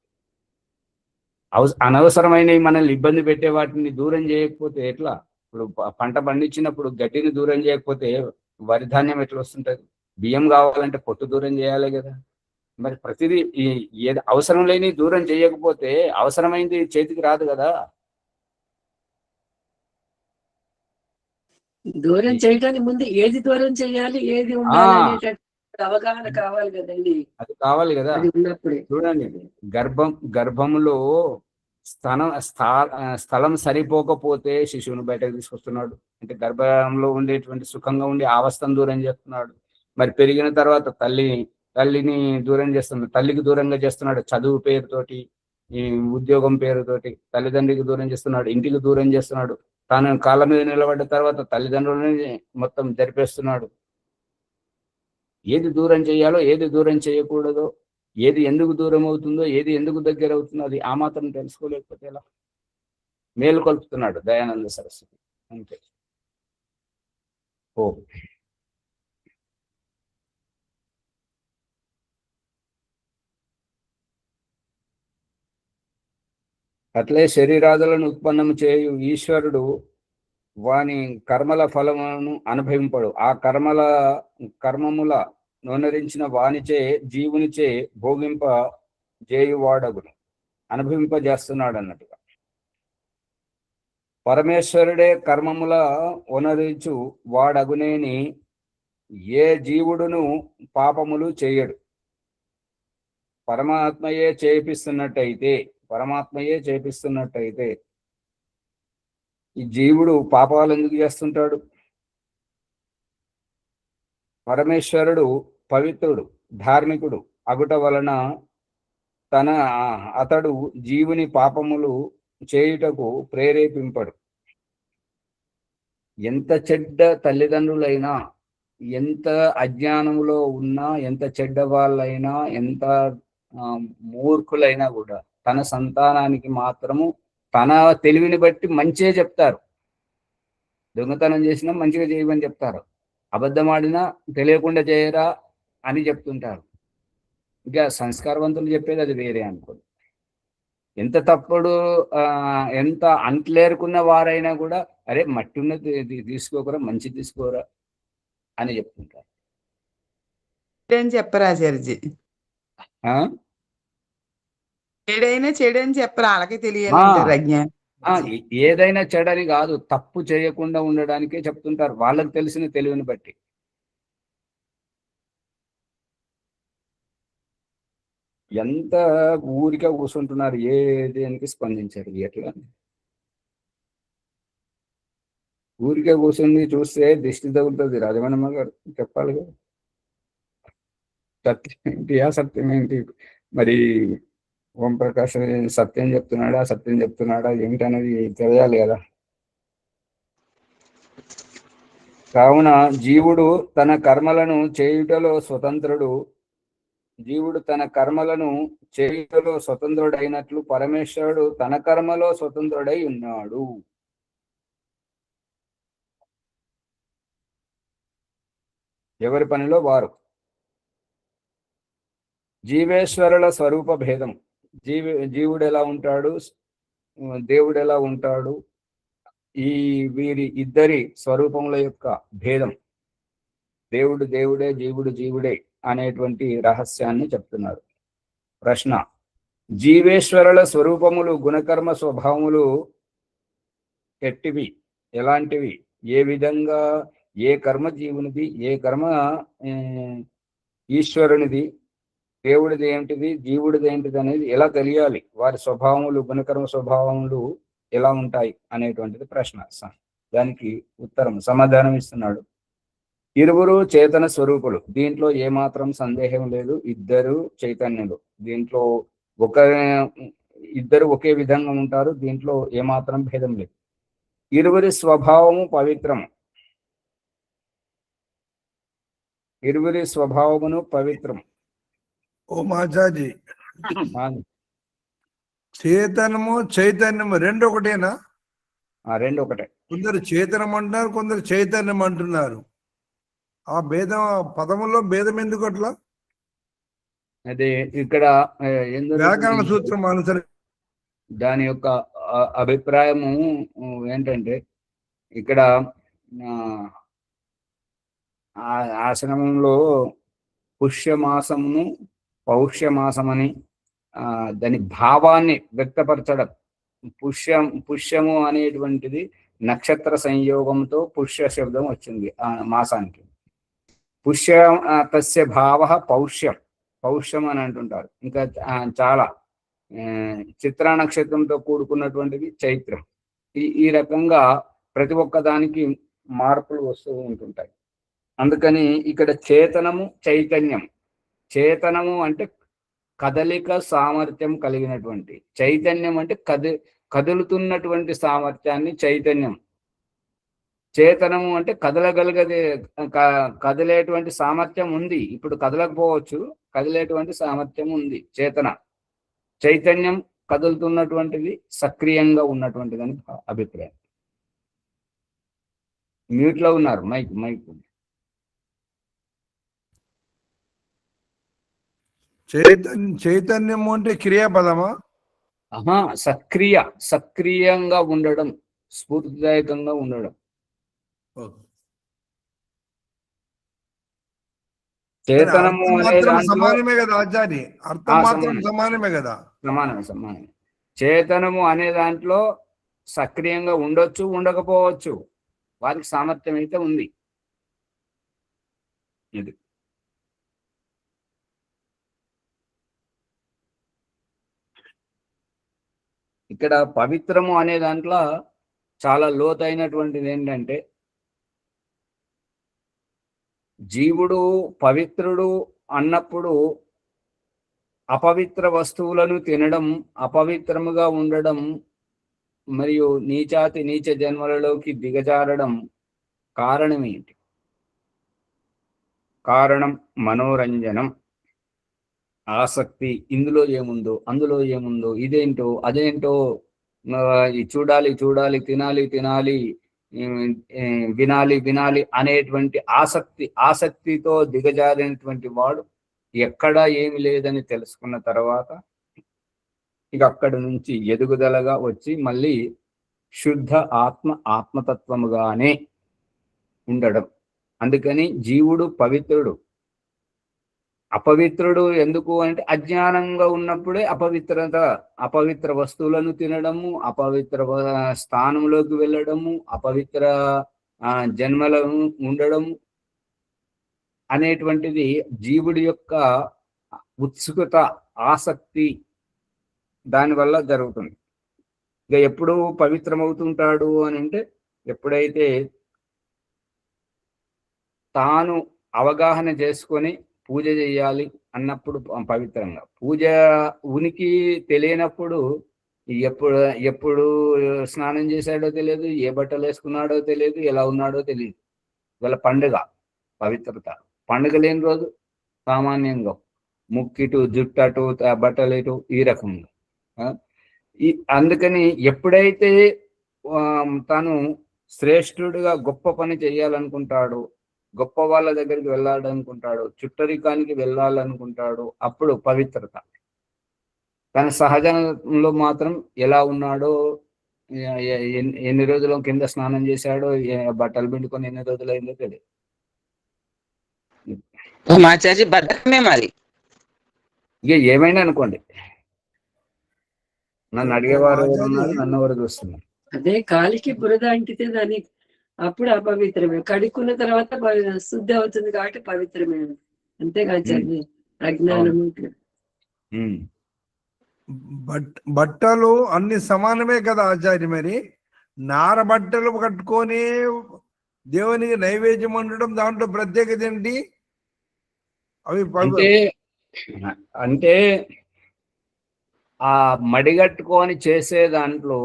A: అనవసరమైనవి మనల్ని ఇబ్బంది పెట్టే వాటిని దూరం చేయకపోతే ఎట్లా? ఇప్పుడు పంట పండించినప్పుడు గడ్డిని దూరం చేయకపోతే వరి ధాన్యం ఎట్లా వస్తుంటది? బియ్యం కావాలంటే పొట్టు దూరం చేయాలి కదా. మరి ప్రతిదీ ఏది అవసరం లేని దూరం చేయకపోతే అవసరమైంది చేతికి రాదు కదా.
E: దూరం చేయడానికి ముందు ఏది దూరం చేయాలి, ఏది ఉండాలి అవగాహన కావాలి కదండి.
A: అది కావాలి కదా. చూడండి, గర్భంలో స్థలం సరిపోకపోతే శిశువుని బయటకు తీసుకొస్తున్నాడు. అంటే గర్భంలో ఉండేటువంటి సుఖంగా ఉండే అవస్థను దూరం చేస్తున్నాడు. మరి పెరిగిన తర్వాత తల్లిని దూరం చేస్తున్నాడు, తల్లికి దూరంగా చేస్తున్నాడు చదువు పేరుతోటి. ఈ ఉద్యోగం పేరుతోటి తల్లిదండ్రికి దూరం చేస్తున్నాడు, ఇంటికి దూరం చేస్తున్నాడు. తాను కాళ్ళ మీద నిలబడ్డ తర్వాత తల్లిదండ్రులని మొత్తం జరిపేస్తున్నాడు. ఏది దూరం చేయాలో, ఏది దూరం చేయకూడదో, ఏది ఎందుకు దూరం అవుతుందో, ఏది ఎందుకు దగ్గర అవుతుందో అది ఆ మాత్రం తెలుసుకోలేకపోతే ఎలా? మేలు కొలుపుతున్నాడు దయానంద సరస్వతి అంతే. ఓ అట్లే శరీరాదులను ఉత్పన్నము చేయు ఈశ్వరుడు వాని కర్మల ఫలమును అనుభవింపడు. ఆ కర్మముల నొనరించిన వానిచే జీవునిచే భోగింప చేయువాడగును, అనుభవింపజేస్తున్నాడు అన్నట్టుగా. పరమేశ్వరుడే కర్మముల ఒనరించు వాడగునేని ఏ జీవుడును పాపములు చేయడు. పరమాత్మయే చేపిస్తున్నట్టయితే ఈ జీవుడు పాపాలు ఎందుకు చేస్తుంటాడు? పరమేశ్వరుడు పవిత్రుడు, ధార్మికుడు అగుట వలన అతడు జీవుని పాపములు చేయుటకు ప్రేరేపింపడు. ఎంత చెడ్డ తల్లిదండ్రులైనా, ఎంత అజ్ఞానములో ఉన్నా, ఎంత చెడ్డ వాళ్ళైనా, ఎంత మూర్ఖులైనా కూడా తన సంతానానికి మాత్రము తన తెలివిని బట్టి మంచిగా చెప్తారు. దొంగతనం చేసినా మంచిగా చేయమని చెప్తారు, అబద్ధం ఆడినా తెలియకుండా చేయరా అని చెప్తుంటారు. ఇంకా సంస్కారవంతులు చెప్పేది అది వేరే అనుకోండి. ఎంత తప్పుడు ఎంత అంట్లేరుకున్న వారైనా కూడా అరే మట్టి ఉన్నది తీసుకోకరా, మంచి తీసుకోరా అని చెప్తుంటారు.
C: చెప్పరా ఆచార్యజీ? చెడైనా చెడని చెప్పరా, అలాగే తెలియాలంటారు అజ్ఞానం.
A: ఏదైనా చెడని కాదు, తప్పు చేయకుండా ఉండడానికే చెప్తుంటారు వాళ్ళకి తెలిసిన తెలివిని బట్టి. ఎంత ఊరికే కూర్చుంటున్నారు, ఏ దేనికి స్పందించారు. ఎట్లా ఊరికే కూర్చుంది చూస్తే దిష్టి తగులుతుంది. రాజమణమ్మ గారు చెప్పాలి కదా, సత్యం ఏంటి అసత్యం ఏంటి, మరి ఓంప్రకాష్ సత్యం చెప్తున్నాడా అసత్యం చెప్తున్నాడా ఏమిటి అనేది తెలియాలి కదా. కావున జీవుడు తన కర్మలను చేయుటలో స్వతంత్రుడైనట్లు పరమేశ్వరుడు తన కర్మలో స్వతంత్రుడై ఉన్నాడు. ఎవరి పనిలో వారు. జీవేశ్వరుల స్వరూప భేదం. జీవుడు ఎలా ఉంటాడు, దేవుడు ఎలా ఉంటాడు, ఈ వీరి ఇద్దరి స్వరూపముల యొక్క భేదం. దేవుడు దేవుడే, జీవుడు జీవుడే అనేటువంటి రహస్యాన్ని చెప్తున్నారు. ప్రశ్న: జీవేశ్వరుల స్వరూపములు గుణకర్మ స్వభావములు ఎట్టివి, ఎలాంటివి, ఏ విధంగా, ఏ కర్మ జీవునిది, ఏ కర్మ ఈశ్వరునిది, దేవుడిది ఏంటిది, జీవుడిది ఏంటిది అనేది ఎలా తెలియాలి, వారి స్వభావములు గుణకర్మ స్వభావములు ఎలా ఉంటాయి అనేటువంటిది ప్రశ్న. దానికి సమాధానం ఇస్తున్నాడు. ఇరువురు చేతన స్వరూపులు, దీంట్లో ఏమాత్రం సందేహం లేదు. ఇద్దరు చైతన్యులు, దీంట్లో ఇద్దరు ఒకే విధంగా ఉంటారు, దీంట్లో ఏమాత్రం భేదం లేదు. ఇరువురి స్వభావము పవిత్రము, ఇరువురి స్వభావమును పవిత్రము.
D: ఓ మాచాజీ, చేతనము చైతన్యము రెండు ఒకటేనా?
A: రెండు ఒకటే.
D: కొందరు చేతనం అంటున్నారు, కొందరు చైతన్యం అంటున్నారు. ఆ భేదం, పదములో భేదం ఎందుకు అట్లా?
A: అదే ఇక్కడ
D: వ్యాకరణ సూత్రం అనుసరి
A: దాని యొక్క అభిప్రాయము ఏంటంటే, ఇక్కడ ఆశ్రమంలో పుష్యమాసమును పౌష్యమాసమని దాని భావాన్ని వ్యక్తపరచడం. పుష్యము అనేటువంటిది నక్షత్ర సంయోగంతో పుష్య శబ్దం వచ్చింది ఆ మాసానికి. పుష్య తస్య భావ పౌష్యం అని అంటుంటారు. ఇంకా చాలా చిత్రా నక్షత్రంతో కూడుకున్నటువంటిది చైత్రం. ఈ రకంగా ప్రతి ఒక్క దానికి మార్పులు వస్తూ ఉంటుంటాయి. అందుకని ఇక్కడ చేతనము చైతన్యం. చేతనము అంటే కదలిక సామర్థ్యం కలిగినటువంటి. చైతన్యం అంటే కదులుతున్నటువంటి సామర్థ్యాన్ని చైతన్యం. చేతనము అంటే కదిలేటువంటి సామర్థ్యం ఉంది. ఇప్పుడు కదలకపోవచ్చు, కదిలేటువంటి సామర్థ్యం ఉంది చేతన. చైతన్యం కదులుతున్నటువంటిది, సక్రియంగా ఉన్నటువంటిది అని అభిప్రాయం. మ్యూట్ లో ఉన్నారు. మైక్
D: చైతన్యము అంటే క్రియాపదమా?
A: సక్రియంగా ఉండడం, స్ఫూర్తిదాయకంగా ఉండడం. చేతనము అనే
D: సమానమే కదా ఆచార్య, అర్థం మాత్రం సమానమే కదా.
A: సమానమే. చేతనము అనే దాంట్లో సక్రియంగా ఉండొచ్చు, ఉండకపోవచ్చు. వారికి సామర్థ్యం అయితే ఉంది. ఇది ఇక్కడ పవిత్రము అనే దాంట్లో చాలా లోతైనటువంటిది ఏంటంటే, జీవుడు పవిత్రుడు అన్నప్పుడు అపవిత్ర వస్తువులను తినడం, అపవిత్రముగా ఉండడం, మరియు నీచాతి నీచ జన్మలలోకి దిగజారడం కారణం ఏంటి? కారణం మనోరంజనం, ఆసక్తి. ఇందులో ఏముందో, అందులో ఏముందో, ఇదేంటో అదేంటో, చూడాలి, తినాలి, వినాలి అనేటువంటి ఆసక్తితో దిగజారినటువంటి వాడు ఎక్కడ ఏమి లేదని తెలుసుకున్న తర్వాత ఇక అక్కడి నుంచి ఎదుగుదలగా వచ్చి మళ్ళీ శుద్ధ ఆత్మతత్వముగానే ఉండడం. అందుకని జీవుడు పవిత్రుడు. అపవిత్రుడు ఎందుకు అంటే అజ్ఞానంగా ఉన్నప్పుడే అపవిత్ర వస్తువులను తినడము, అపవిత్ర స్థానంలోకి వెళ్ళడము, అపవిత్ర జన్మలను ఉండడము అనేటువంటిది జీవుడి యొక్క ఉత్సుకత, ఆసక్తి దానివల్ల జరుగుతుంది. ఇక ఎప్పుడు పవిత్రమవుతుంటాడు అని అంటే ఎప్పుడైతే తాను అవగాహన చేసుకొని పూజ చేయాలి అన్నప్పుడు పవిత్రంగా. పూజ ఉనికి తెలియనప్పుడు ఎప్పుడు స్నానం చేశాడో తెలియదు, ఏ బట్టలు వేసుకున్నాడో తెలియదు, ఎలా ఉన్నాడో తెలియదు. ఇవాళ పండుగ పవిత్రత. పండుగ లేని రోజు సామాన్యంగా ముక్కిటు, జుట్టటు, బట్టలు ఇటు ఈ రకంగా. అందుకని ఎప్పుడైతే తాను శ్రేష్ఠుడిగా గొప్ప పని చేయాలనుకుంటాడో, గొప్ప వాళ్ళ దగ్గరికి వెళ్ళాలనుకుంటాడు, చుట్టరికానికి వెళ్ళాలనుకుంటాడు, అప్పుడు పవిత్రత. తన సహజంలో మాత్రం ఎలా ఉన్నాడో, ఎన్ని రోజుల కింద స్నానం చేశాడో, బట్టలు పిండుకొని ఎన్ని రోజులు అయిందో తెలియదు.
B: ఆచార్య బద్ధకమే మరి.
A: ఇక ఏమైనా అనుకోండి, నన్ను అడిగేవారు ఉన్నారు, నన్ను ఎవరు చూస్తున్నారు.
E: అదే కాలికి బురద అంటితే దాని అప్పుడు అపవిత్రమే, కడుక్కున్న తర్వాత శుద్ధి అవుతుంది కాబట్టి పవిత్రమే. అంతేగా అజ్ఞానము.
D: బట్టలు అన్ని సమానమే కదా ఆచార్య. మరి నార బట్టలు కట్టుకొని దేవునికి నైవేద్యం వండడం, దాంట్లో ప్రత్యేకత ఏంటి? అవి
A: అంటే ఆ మడిగట్టుకొని చేసే దాంట్లో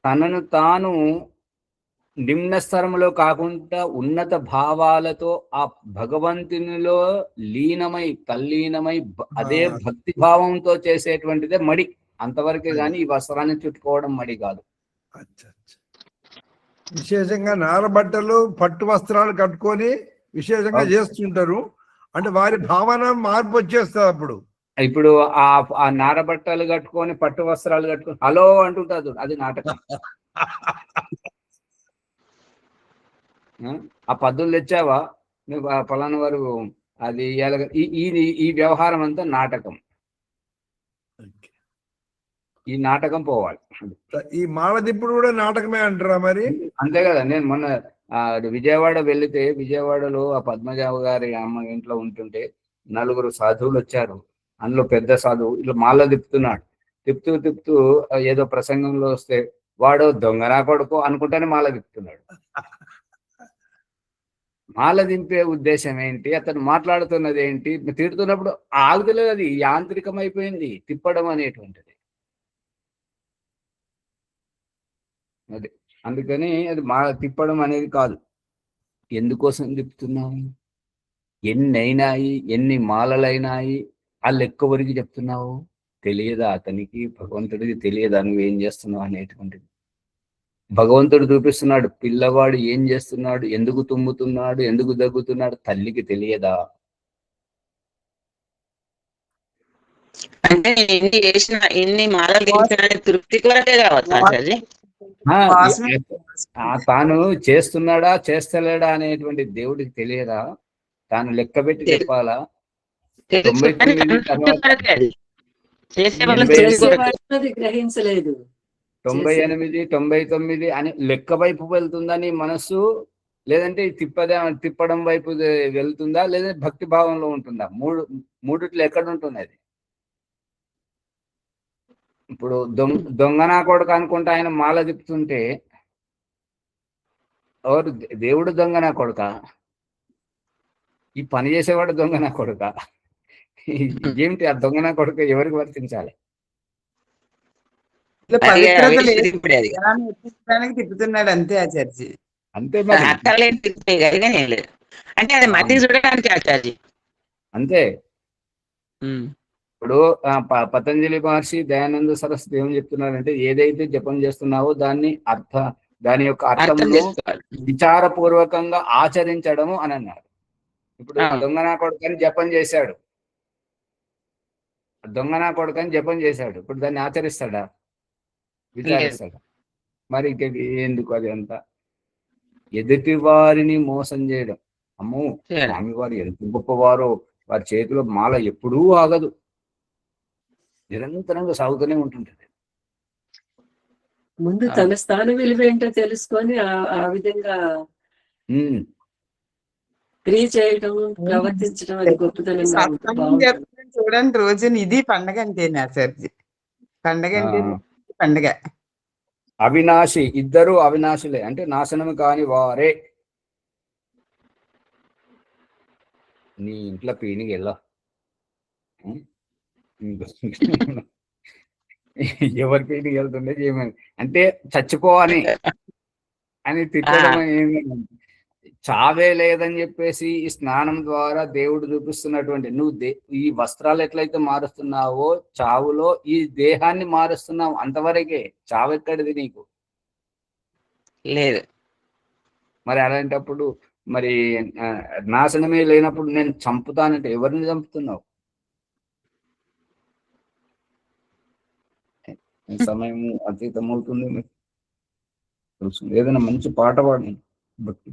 A: తనను తాను నిమ్న స్థరంలో కాకుండా ఉన్నత భావాలతో ఆ భగవంతునిలో తల్లీనమై అదే భక్తి భావంతో చేసేటువంటిదే మడి. అంతవరకే గాని ఈ వస్త్రాన్ని చుట్టుకోవడం మడి కాదు.
D: విశేషంగా నారబట్టలు, పట్టు వస్త్రాలు కట్టుకొని విశేషంగా చేస్తుంటారు. అంటే వారి భావన మార్పు వచ్చేస్తుంది అప్పుడు.
A: ఇప్పుడు ఆ నారబట్టలు కట్టుకొని, పట్టు వస్త్రాలు కట్టుకొని హలో అంటుంటారు, అది నాటకం. ఆ పద్దులు తెచ్చావా నువ్వు, పలానా వారు అది ఈ వ్యవహారం అంతా నాటకం. ఈ నాటకం పోవాలి.
D: ఈ మాలదిప్పుడు కూడా నాటకమే అంటారా మరి?
A: అంతే కదా. నేను మొన్న విజయవాడ వెళితే, విజయవాడలో ఆ పద్మజావు గారి అమ్మ ఇంట్లో ఉంటుంటే 4 సాధువులు వచ్చారు. అందులో పెద్ద సాధువు ఇట్లా మాల తిప్పుతూ ఏదో ప్రసంగంలో వస్తే వాడు దొంగనా కొడుకు అనుకుంటానే మాల తిప్పుతున్నాడు. మాల దింపే ఉద్దేశం ఏంటి, అతను మాట్లాడుతున్నది ఏంటి, తిడుతున్నప్పుడు ఆగుతలేదు, అది యాంత్రికం అయిపోయింది తిప్పడం అనేటువంటిది. అది అందుకని అది తిప్పడం అనేది కాదు. ఎందుకోసం తిప్పుతున్నావు, ఎన్ని అయినాయి, ఎన్ని మాలలైనాయి, ఆ లెక్క వరకు చెప్తున్నావు. తెలియదా అతనికి, భగవంతుడికి తెలియదా నువ్వేం చేస్తున్నావు అనేటువంటిది. భగవంతుడు చూపిస్తున్నాడు, పిల్లవాడు ఏం చేస్తున్నాడు, ఎందుకు తుమ్ముతున్నాడు, ఎందుకు దగ్గుతున్నాడు, తల్లికి తెలియదా?
B: అంటే ఎన్ని చేసిన ఎన్ని మాలలు దించిన తృప్తి కొరకే కావచ్చు ఆచార్య.
A: తాను చేస్తున్నాడా చేస్తలేడా అనేటువంటి దేవుడికి తెలియదా? తాను లెక్క పెట్టి చెప్పాలా? 99 తర్వాత
E: గ్రహించలేదు,
A: 98, 99 అని లెక్క వైపు వెళ్తుందని మనసు, లేదంటే తిప్పడం వైపు వెళ్తుందా, లేదంటే భక్తి భావంలో ఉంటుందా? మూడిట్లో ఎక్కడ ఉంటుంది అది? ఇప్పుడు దొంగనా కొడుకు అనుకుంటే ఆయన మాల తిప్పుతుంటే ఎవరు దేవుడు దొంగనా కొడుక, ఈ పని చేసేవాడు దొంగనా కొడుక? ఏమిటి ఆ దొంగనా కొడుక ఎవరికి వర్తించాలి?
C: తిప్పుతున్నాడు అంతే ఆచార్య.
A: అంతే మరి,
B: అంటే అది మతి చూడడానికి ఆచార్య
A: అంతే. ఇప్పుడు పతంజలి మహర్షి, దయానంద సరస్వతి ఏం చెప్తున్నారంటే, ఏదైతే జపం చేస్తున్నావో దాని యొక్క అర్థంలో విచారపూర్వకంగా ఆచరించడము అని అన్నారు. ఇప్పుడు దొంగనా కొడుకని జపం చేశాడు, ఇప్పుడు దాన్ని ఆచరిస్తాడా, విచారిస్తాడా? మరి ఎందుకు అది అంతా? ఎదుటి వారిని మోసం చేయడం. అమ్మో స్వామివారు ఎంత గొప్పవారో, వారి చేతిలో మాల ఎప్పుడూ ఆగదు, నిరంతరంగా సాగుతూనే ఉంటుంటది.
E: ముందు తన స్థాన విలువ ఏంటో తెలుసుకొని ఆ విధంగా క్రియ చేయడం, ప్రవర్తించడం, అది గొప్పతనం.
C: చూడండి, రోజున ఇది పండగ అంటేనే ఆచార్య, పండగ అంటే పండగ.
A: అవినాశి, ఇద్దరు అవినాశులే, అంటే నాశనం కాని వారే. నీ ఇంట్లో పీనికి వెళ్ళా, ఎవరి పీనికి వెళ్తుండే చేయమని, అంటే చచ్చిపో అని తిట్టడం. చావే లేదని చెప్పేసి ఈ స్నానం ద్వారా దేవుడు చూపిస్తున్నటువంటి, నువ్వు ఈ వస్త్రాలు ఎట్లయితే మారుస్తున్నావో, చావులో ఈ దేహాన్ని మారుస్తున్నావు, అంతవరకే. చావు ఎక్కడిది నీకు?
B: లేదు.
A: మరి అలాంటప్పుడు మరి నాశనమే లేనప్పుడు నేను చంపుతానంటే ఎవరిని చంపుతున్నావు? సమయం అతీతమవుతుంది. ఏదైనా మంచి పాట పాడి భక్తి.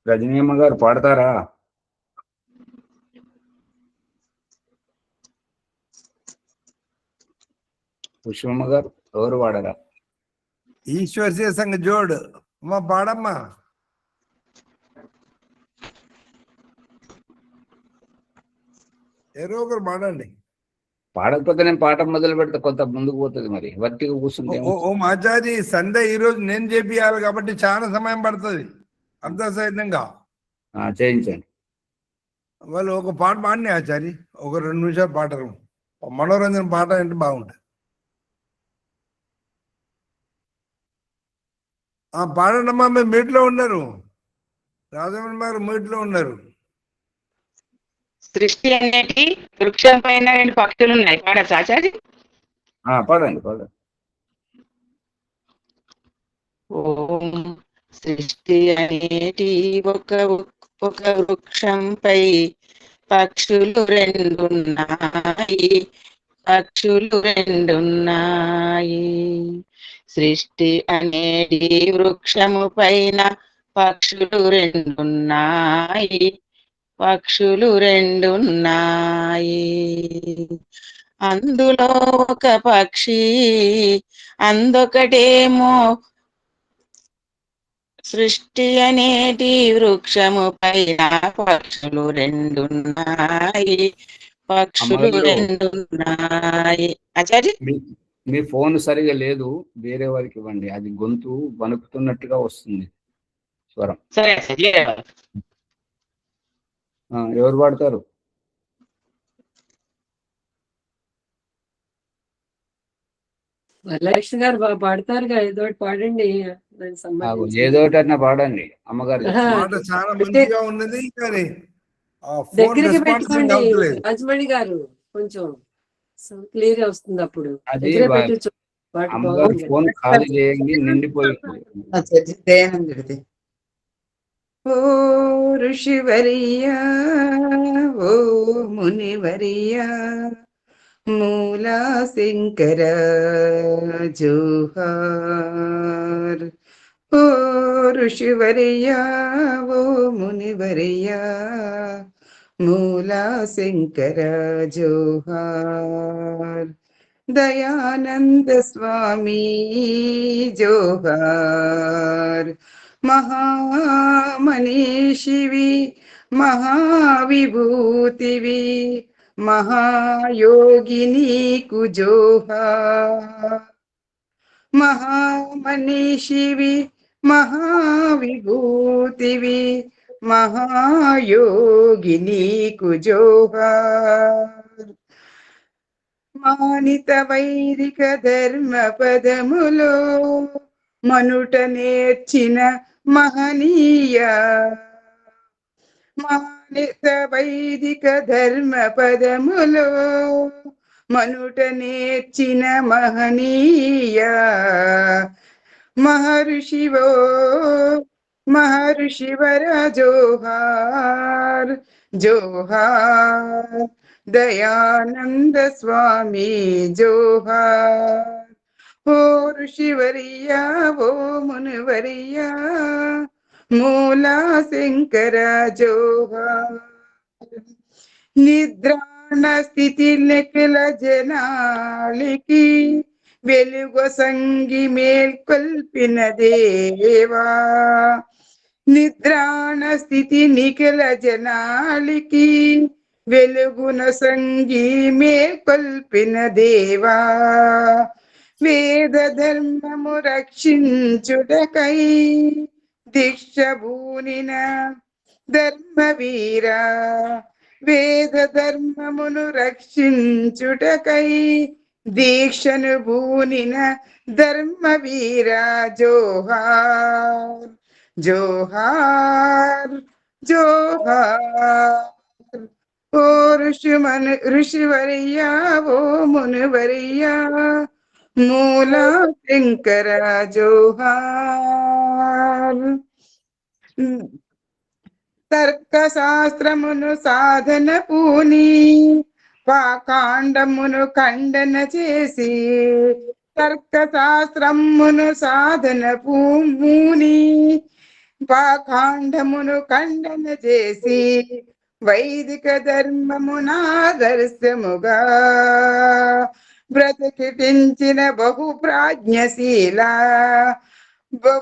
A: రజనీయమ్మ గారు పాడతారా? పుష్పమ్మ గారు ఎవరు పాడరా?
D: ఈశ్వర్ సే సంగ జోడ్ అమ్మా, పాడమ్మా. ఎవరో ఒకరు పాడండి.
A: పాడకపోతే నేను పాట మొదలు పెడితే కొంత ముందుకు పోతుంది, మరి వట్టిగా కూర్చుంటే.
D: ఓ మాచారి, సండే ఈ రోజు నేను చేపియాలి కాబట్టి చాలా సమయం పడుతుంది, అంత సైతంగా
A: చేయించండి.
D: వాళ్ళు ఒక పాట పాడిని ఆచారి, ఒక 2 నిమిషాలు పాడరు, మనోరంజన పాట అంటే బాగుంటుంది. పాడండమ్మా, మీరు మీట్లో ఉన్నారు, రాజమణి గారు మీట్లో ఉన్నారు.
B: సృష్టి అనేటి వృక్షం పైన 2 పక్షులు ఉన్నాయి, పాడచ్చు ఆచార్య?
A: పాడండి.
B: ఓం సృష్టి అనేటి ఒక వృక్షంపై పక్షులు 2 ఉన్నాయి. సృష్టి అనేది వృక్షము పైన పక్షులు 2 ఉన్నాయి. అందులో ఒక పక్షి అందొకటేమో. సృష్టి అనేటి వృక్షము పైన పక్షులు 2 ఉన్నాయి. ఆచార్య
A: మీ ఫోన్ సరిగా లేదు, వేరే వారికి ఇవ్వండి. అది గొంతు వణుకుతున్నట్టుగా వస్తుంది స్వరం.
B: సరే ఆచార్య.
A: ఎవరు పాడతారు?
E: వరలక్ష్మి గారు బాగా పాడతారుగా, ఏదో ఒకటి పాడండి దానికి సంబంధించి.
A: ఏదో ఒకటి అట్లా పాడండి అమ్మగారు.
D: మాట చాలా మంచిగా ఉన్నది, కానీ ఆ ఫోన్
E: దగ్గరికి
D: రెస్పాన్సింగ్
E: పెట్టుకోండి
D: అవుతలేదు.
E: రాజమణి గారు, కొంచెం క్లియర్ గా వస్తుంది అప్పుడు.
A: అది
E: దగ్గర పెట్టి పాట
A: అమ్మగారు
E: బాగుంది.
A: ఫోన్ ఖాళీ చేయండి, నిండిపోయి.
C: ఆచార్య దయానందుడిది. ఓ ఋషివర్యా, ఓ మునివర్యా, మూలా శంకర జోహార్. ఓ ఋషివర్యా, ఓ మునివర్యా, మూలా శంకర జోహార్. దయానంద స్వామి జోహార్. మహామనీషివి, మహావిభూతివి, మహాయోగినీకు జోహార్. మహామనీషివి, మహావిభూతివి, మహాయోగినీకు జోహార్. మానిత వైదిక ధర్మ పదములో మనుట నేర్చిన మహనీయ. మానిత వైదిక ధర్మ పదములో మనుట నేర్చిన మహనీయ. మహర్షివో మహర్షివర జోహార్ జోహార్. దయానంద స్వామి జోహార్. ఓ ఋషివర్యా, ఓ మునివర్యా, మూలా శంకర జోహార్. నిద్రాణ స్థితి నిఖిల జనాళికి వెలుగు సంగి మేల్కొల్పిన దేవా. నిద్రాణ స్థితి నిఖిల జనాళికి వెలుగున సంగి మేల్కొల్పిన దేవా. వేద ధర్మము రక్షించుటకై దీక్ష భూనిన ధర్మవీరా. వేద ధర్మమును రక్షించుటకై దీక్షను భూనిన ధర్మవీరా జోహార్ జోహార్ జోహార్. ఓ ఋషివర్యా, ఓ మునివర్యా, మూలా శంకర జోహార్. తర్క శాస్త్రమును సాధన పూని పాకాండమును ఖండన చేసి. తర్క శాస్త్రమును సాధన పూని పాకాండమును ఖండన చేసి. వైదిక ధర్మమునాదర్శముగా బ్రతికించిన బహు ప్రాజ్ఞశీల.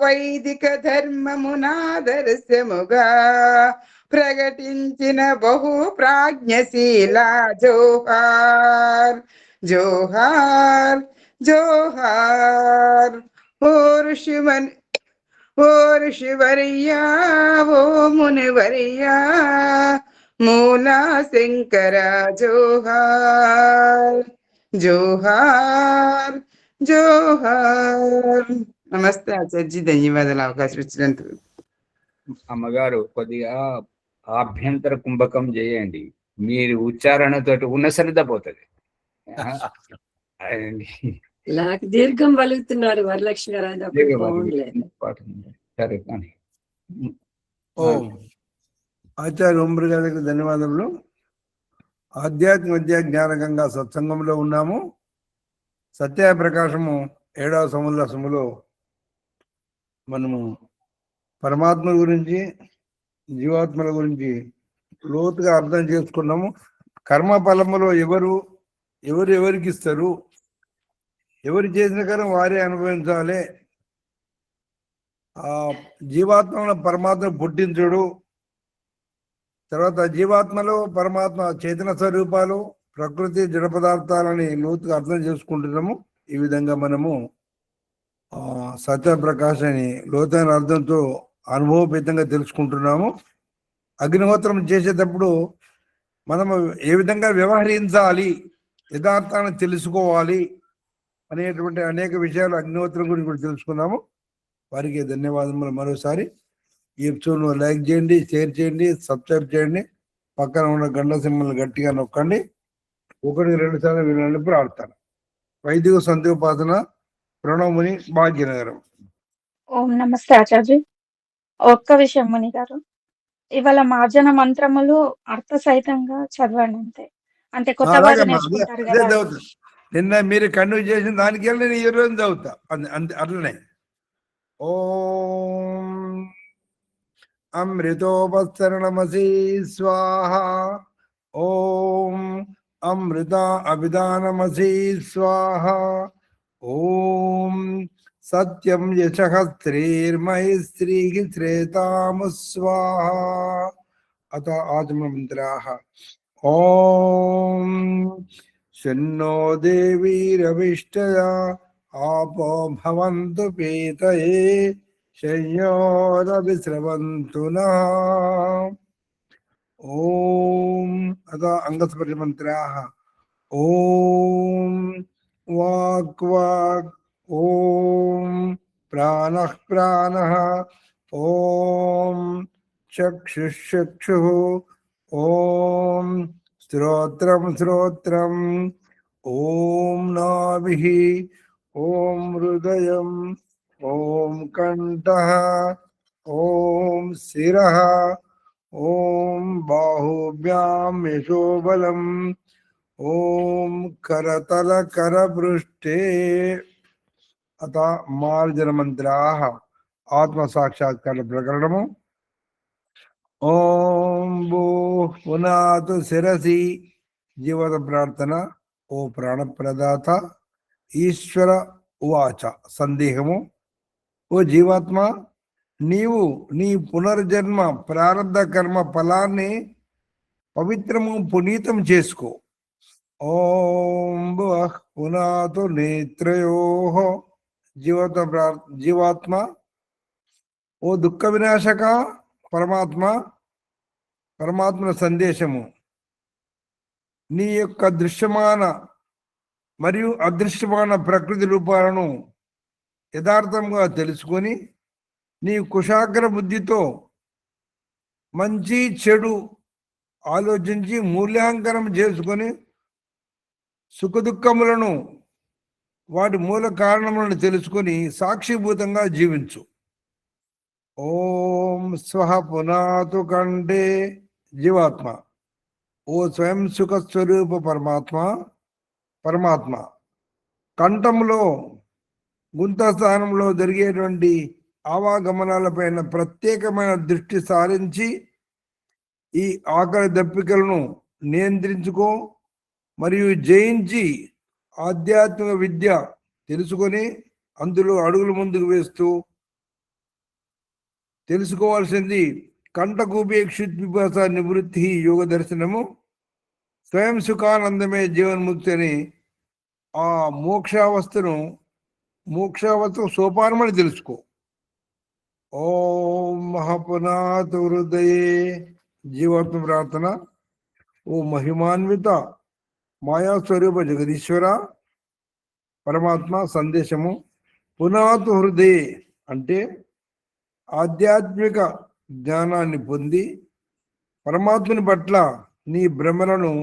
C: వైదిక ధర్మమునాదర్శముగా ప్రకటించిన బహు ప్రాజ్ఞశీల జోహార్ జోహార్ జోహార్. ఓ ఋషివర్యా, ఓ మునివర్యా, మూలా శంకర జోహార్ జోహార్ జోహార్. నమస్తే ఆచార్జీ, ధన్యవాదాలు అవకాశం ఇచ్చినందుకు.
A: అమ్మగారు కొద్దిగా ఆభ్యంతర కుంభకం చేయండి, మీరు ఉచ్చారణతోటి ఉన్న శ్రద్ధ పోతుంది.
E: నాకు దీర్ఘం పలుకుతున్నారు వరలక్ష్మి గారు, అది అప్పుడు బాగుండలేదు.
A: సరే కానీ
D: ఓం ఆచార్య ఓంబ్రి గారికి ధన్యవాదములు. ఆధ్యాత్మిక విద్యా జ్ఞానగంగా సత్సంగంలో ఉన్నాము. సత్యప్రకాశము 7వ సముల్లాసములో మనము పరమాత్మ గురించి, జీవాత్మల గురించి లోతుగా అర్థం చేసుకున్నాము. కర్మ ఫలములో ఎవరికి ఇస్తారు, ఎవరు చేసిన కర్మ వారే అనుభవించాలి. ఆ జీవాత్మలో పరమాత్మ పుట్టించుడు, తర్వాత జీవాత్మలో పరమాత్మ చైతన్య స్వరూపాలు, ప్రకృతి జడ పదార్థాలని లోతుగా అర్థం చేసుకుంటున్నాము. ఈ విధంగా మనము సత్యప్రకాశ్ అని లోతైన అర్థంతో అనుభవపేతంగా తెలుసుకుంటున్నాము. అగ్నిహోత్రం చేసేటప్పుడు మనము ఏ విధంగా వ్యవహరించాలి, యథార్థాన్ని తెలుసుకోవాలి అనేటువంటి అనేక విషయాలు అగ్నిహోత్రం గురించి కూడా తెలుసుకున్నాము. వారికి ధన్యవాదములు. మరోసారి ఈ ఎపిసోడ్ను లైక్ చేయండి, షేర్ చేయండి, సబ్స్క్రైబ్ చేయండి, పక్కన ఉన్న గంట సింబల్ గట్టిగా నొక్కండి. 1-2 సార్లు వినండి ప్రార్థన. వైదిక సంతోపాసన ప్రణవముని భాగ్యనగరం.
G: ఓం నమస్తే ఆచార్య. ఒక్క విషయం ముని గారు, ఇవాళ మార్జన మంత్రములు అర్థ సహితంగా చదవండి అంతే. అంటే కొత్త వారు
D: అలాగమ్మా,
G: నేర్చుకుంటారు
D: అదే
G: కదా.
D: చదువుతా. నిన్న మీరు కంటిన్యూ చేసిన దానికి వెళ్ళి నేను ఈ రోజు చదువుతా. అంతే అట్లనే. ఓం అమృతోపస్తరణమసి స్వాహ. ఓం అమృత అభిధానమసి స్వాహ. ఓం సత్యం యశస్త్రీర్మహిస్త్రీః శ్రేతాము స్వాహ. అత ఆత్మమంత్రాః. ఓం శన్నో దేవీరవిష్టయా आपो भवन्तु पीतये शय्योरविस्रवन्तु नः. ॐ अतः अङ्गस्पर्शमन्त्राः. ॐ वाक् वाक्. ॐ प्राणः प्राणः. ॐ चक्षुः चक्षुः. ॐ श्रोत्रं श्रोत्रम्. ॐ नाभिः. ओम हृदयम्. ओम कंठः. ओम शिरः. ओम बाहुभ्यां यशोबलम्. ओम करतल करपृष्ठे. अतः मार्जन मंत्राः. आत्म साक्षात्कार प्रकरणము. ओम भू पुनातु शिरसि. जीवत प्रार्थना. ओ प्राणप्रदाता ఈశ్వర ఉవాచ. సందేహము. ఓ జీవాత్మ, నీవు నీ పునర్జన్మ ప్రారంధ కర్మ ఫలాన్ని పవిత్రము పునీతం చేసుకో. ఓం భువః పునాతు నేత్రయోః. జీవాత్మ, ఓ దుఃఖ వినాశక పరమాత్మ సందేశము. నీ యొక్క దృశ్యమాన మరియు అదృశ్యమాన ప్రకృతి రూపాలను యథార్థంగా తెలుసుకొని నీ కుశాగ్ర బుద్ధితో మంచి చెడు ఆలోచించి మూల్యాంకనం చేసుకొని సుఖదుఖములను వాటి మూల కారణములను తెలుసుకొని సాక్షిభూతంగా జీవించు. ఓం స్వహ పునాతు కంఠే. జీవాత్మ, ఓ స్వయం సుఖ స్వరూప పరమాత్మ కంఠంలో గుంత స్థానంలో జరిగేటువంటి ఆవాగమనాలపైన ప్రత్యేకమైన దృష్టి సారించి ఈ ఆకలి దప్పికలను నియంత్రించుకో మరియు జయించి ఆధ్యాత్మిక విద్య తెలుసుకొని అందులో అడుగులు ముందుకు వేస్తూ తెలుసుకోవాల్సింది కంఠకూపేక్షుద్విపాస నివృత్తి యోగ దర్శనము. స్వయం సుఖానందమే జీవన్ముక్తి అని ఆ మోక్షావస్థ సోపానమని తెలుసుకో. ఓం మహాపునాతు హృదయే. జీవాత్మ ప్రార్థన. ఓ మహిమాన్విత మాయాస్వరూప జగదీశ్వర పరమాత్మ సందేశము. పునాతు హృదయే అంటే ఆధ్యాత్మిక జ్ఞానాన్ని పొంది పరమాత్మని పట్ల నీ భ్రమలను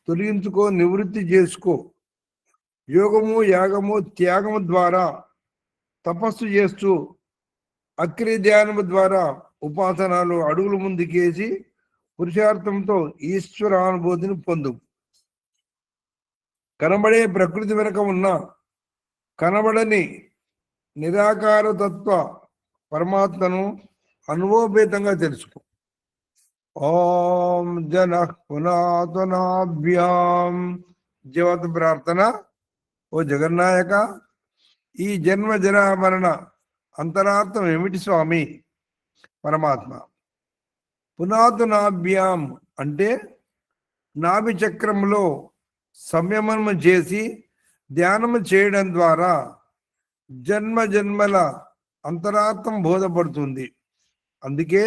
D: తొలగించుకో, నివృత్తి చేసుకో. యోగము, యాగము, త్యాగము ద్వారా తపస్సు చేస్తూ అక్రియ ధ్యానము ద్వారా ఉపాసనాలు అడుగులు ముందుకేసి పురుషార్థంతో ఈశ్వర అనుభూతిని పొందు. కనబడే ప్రకృతి వెనుక ఉన్న కనబడని నిరాకార తత్వ పరమాత్మను అనుభవపేతంగా తెలుసుకో. ఓం జన పునాతనాభ్యాం. జీవత ప్రార్థన. ఓ జగన్నాయక, ఈ జన్మ జరా మరణ అంతరార్థం ఏమిటి స్వామి? పరమాత్మ. పునాతనాభ్యాం అంటే నాభి చక్రంలో సంయమనం చేసి ధ్యానము చేయడం ద్వారా జన్మ జన్మల అంతరార్థం బోధపడుతుంది. అందుకే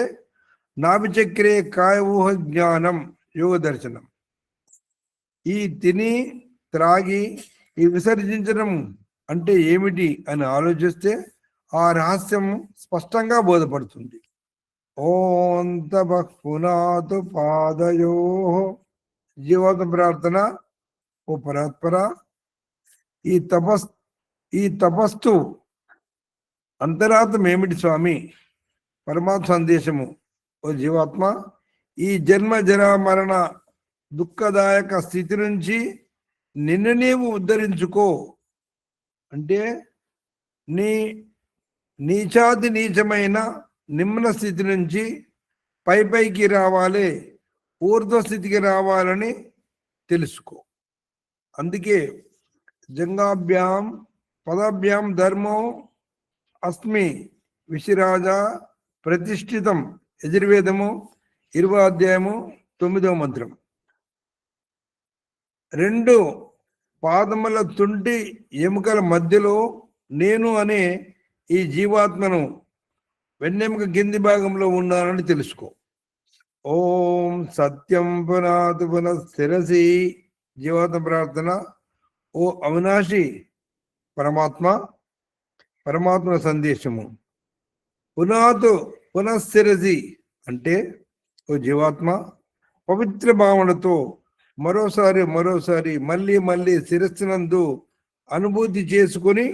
D: నాభిచక్రే కాయఊహ జ్ఞానం యోగ దర్శనం. ఈ తిని త్రాగి ఈ విసర్జించడం అంటే ఏమిటి అని ఆలోచిస్తే ఆ రహస్యం స్పష్టంగా బోధపడుతుంది. ఓం తపః పునాతు పాదయో. జీవత ప్రార్థన. ఓ పరాత్పర, ఈ తపస్సు అంతరార్థం ఏమిటి స్వామి? పరమాత్మ సందేశము. ఓ జీవాత్మ, ఈ జన్మ జరా మరణ దుఃఖదాయక స్థితి నుంచి నిన్ను నీవు ఉద్ధరించుకో. అంటే నీచాతి నీచమైన నిమ్న స్థితి నుంచి పైకి రావాలి, ఊర్ధ్వ స్థితికి రావాలని తెలుసుకో. అందుకే జంగాభ్యాం పదాభ్యాం ధర్మో అస్మి విశిరాజ ప్రతిష్ఠితం. యజుర్వేదము 20వ అధ్యాయము 9వ మంత్రం. 2 పాదముల తుంటి ఎముకల మధ్యలో నేను అనే ఈ జీవాత్మను వెన్నెముక కింది భాగంలో ఉన్నానని తెలుసుకో. ఓం సత్యం పునాతు పునఃస్థిరసి. జీవాత్మ ప్రార్థన. ఓ అవినాశి పరమాత్మ సందేశము. పునాతు పునఃస్థిరసి అంటే ఓ జీవాత్మ పవిత్ర భావనతో మరోసారి మళ్ళీ శిరస్సునందు అనుభూతి చేసుకొని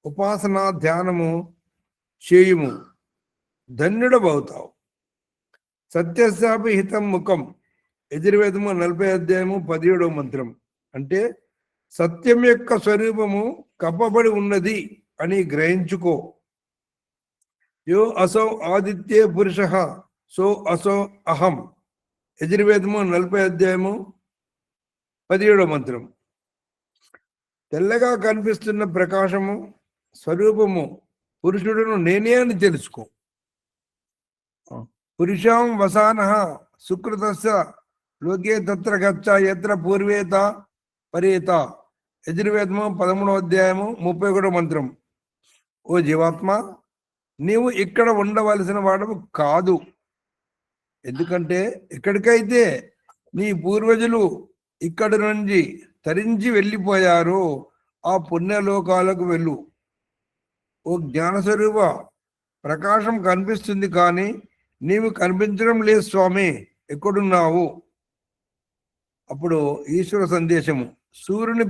D: ఉపాసన ధ్యానము చేయుము, ధన్యుడవుతావు. సత్యశాపి హితం ముఖం. యజుర్వేదము 40వ అధ్యాయము 17వ మంత్రం. అంటే సత్యం యొక్క స్వరూపము కప్పబడి ఉన్నది అని గ్రహించుకో. యో అసౌ ఆదిత్యే పురుష సో అసౌ అహం. యజుర్వేదము 40వ అధ్యాయము 17వ మంత్రం. తెల్లగా కనిపిస్తున్న ప్రకాశము స్వరూపము పురుషుడును నేనే అని తెలుసుకో. పురుషాం వసాన సుకృతస్య లోకే తత్ర గచ్చ యత్ర పూర్వేత పరేత. యజుర్వేదము 13వ అధ్యాయము 31వ మంత్రం. ఓ జీవాత్మ, నీవు ఇక్కడ ఉండవలసిన వాడవు కాదు. ఎందుకంటే ఎక్కడికైతే నీ పూర్వజులు ఇక్కడి నుంచి తరించి వెళ్ళిపోయారో ఆ పుణ్యలోకాలకు వెళ్ళు. ఓ జ్ఞానస్వరూప, ప్రకాశం కనిపిస్తుంది కానీ నీవు కనిపించడం లేదు స్వామి, ఎక్కడున్నావు? అప్పుడు ఈశ్వర సందేశము. సూర్యుని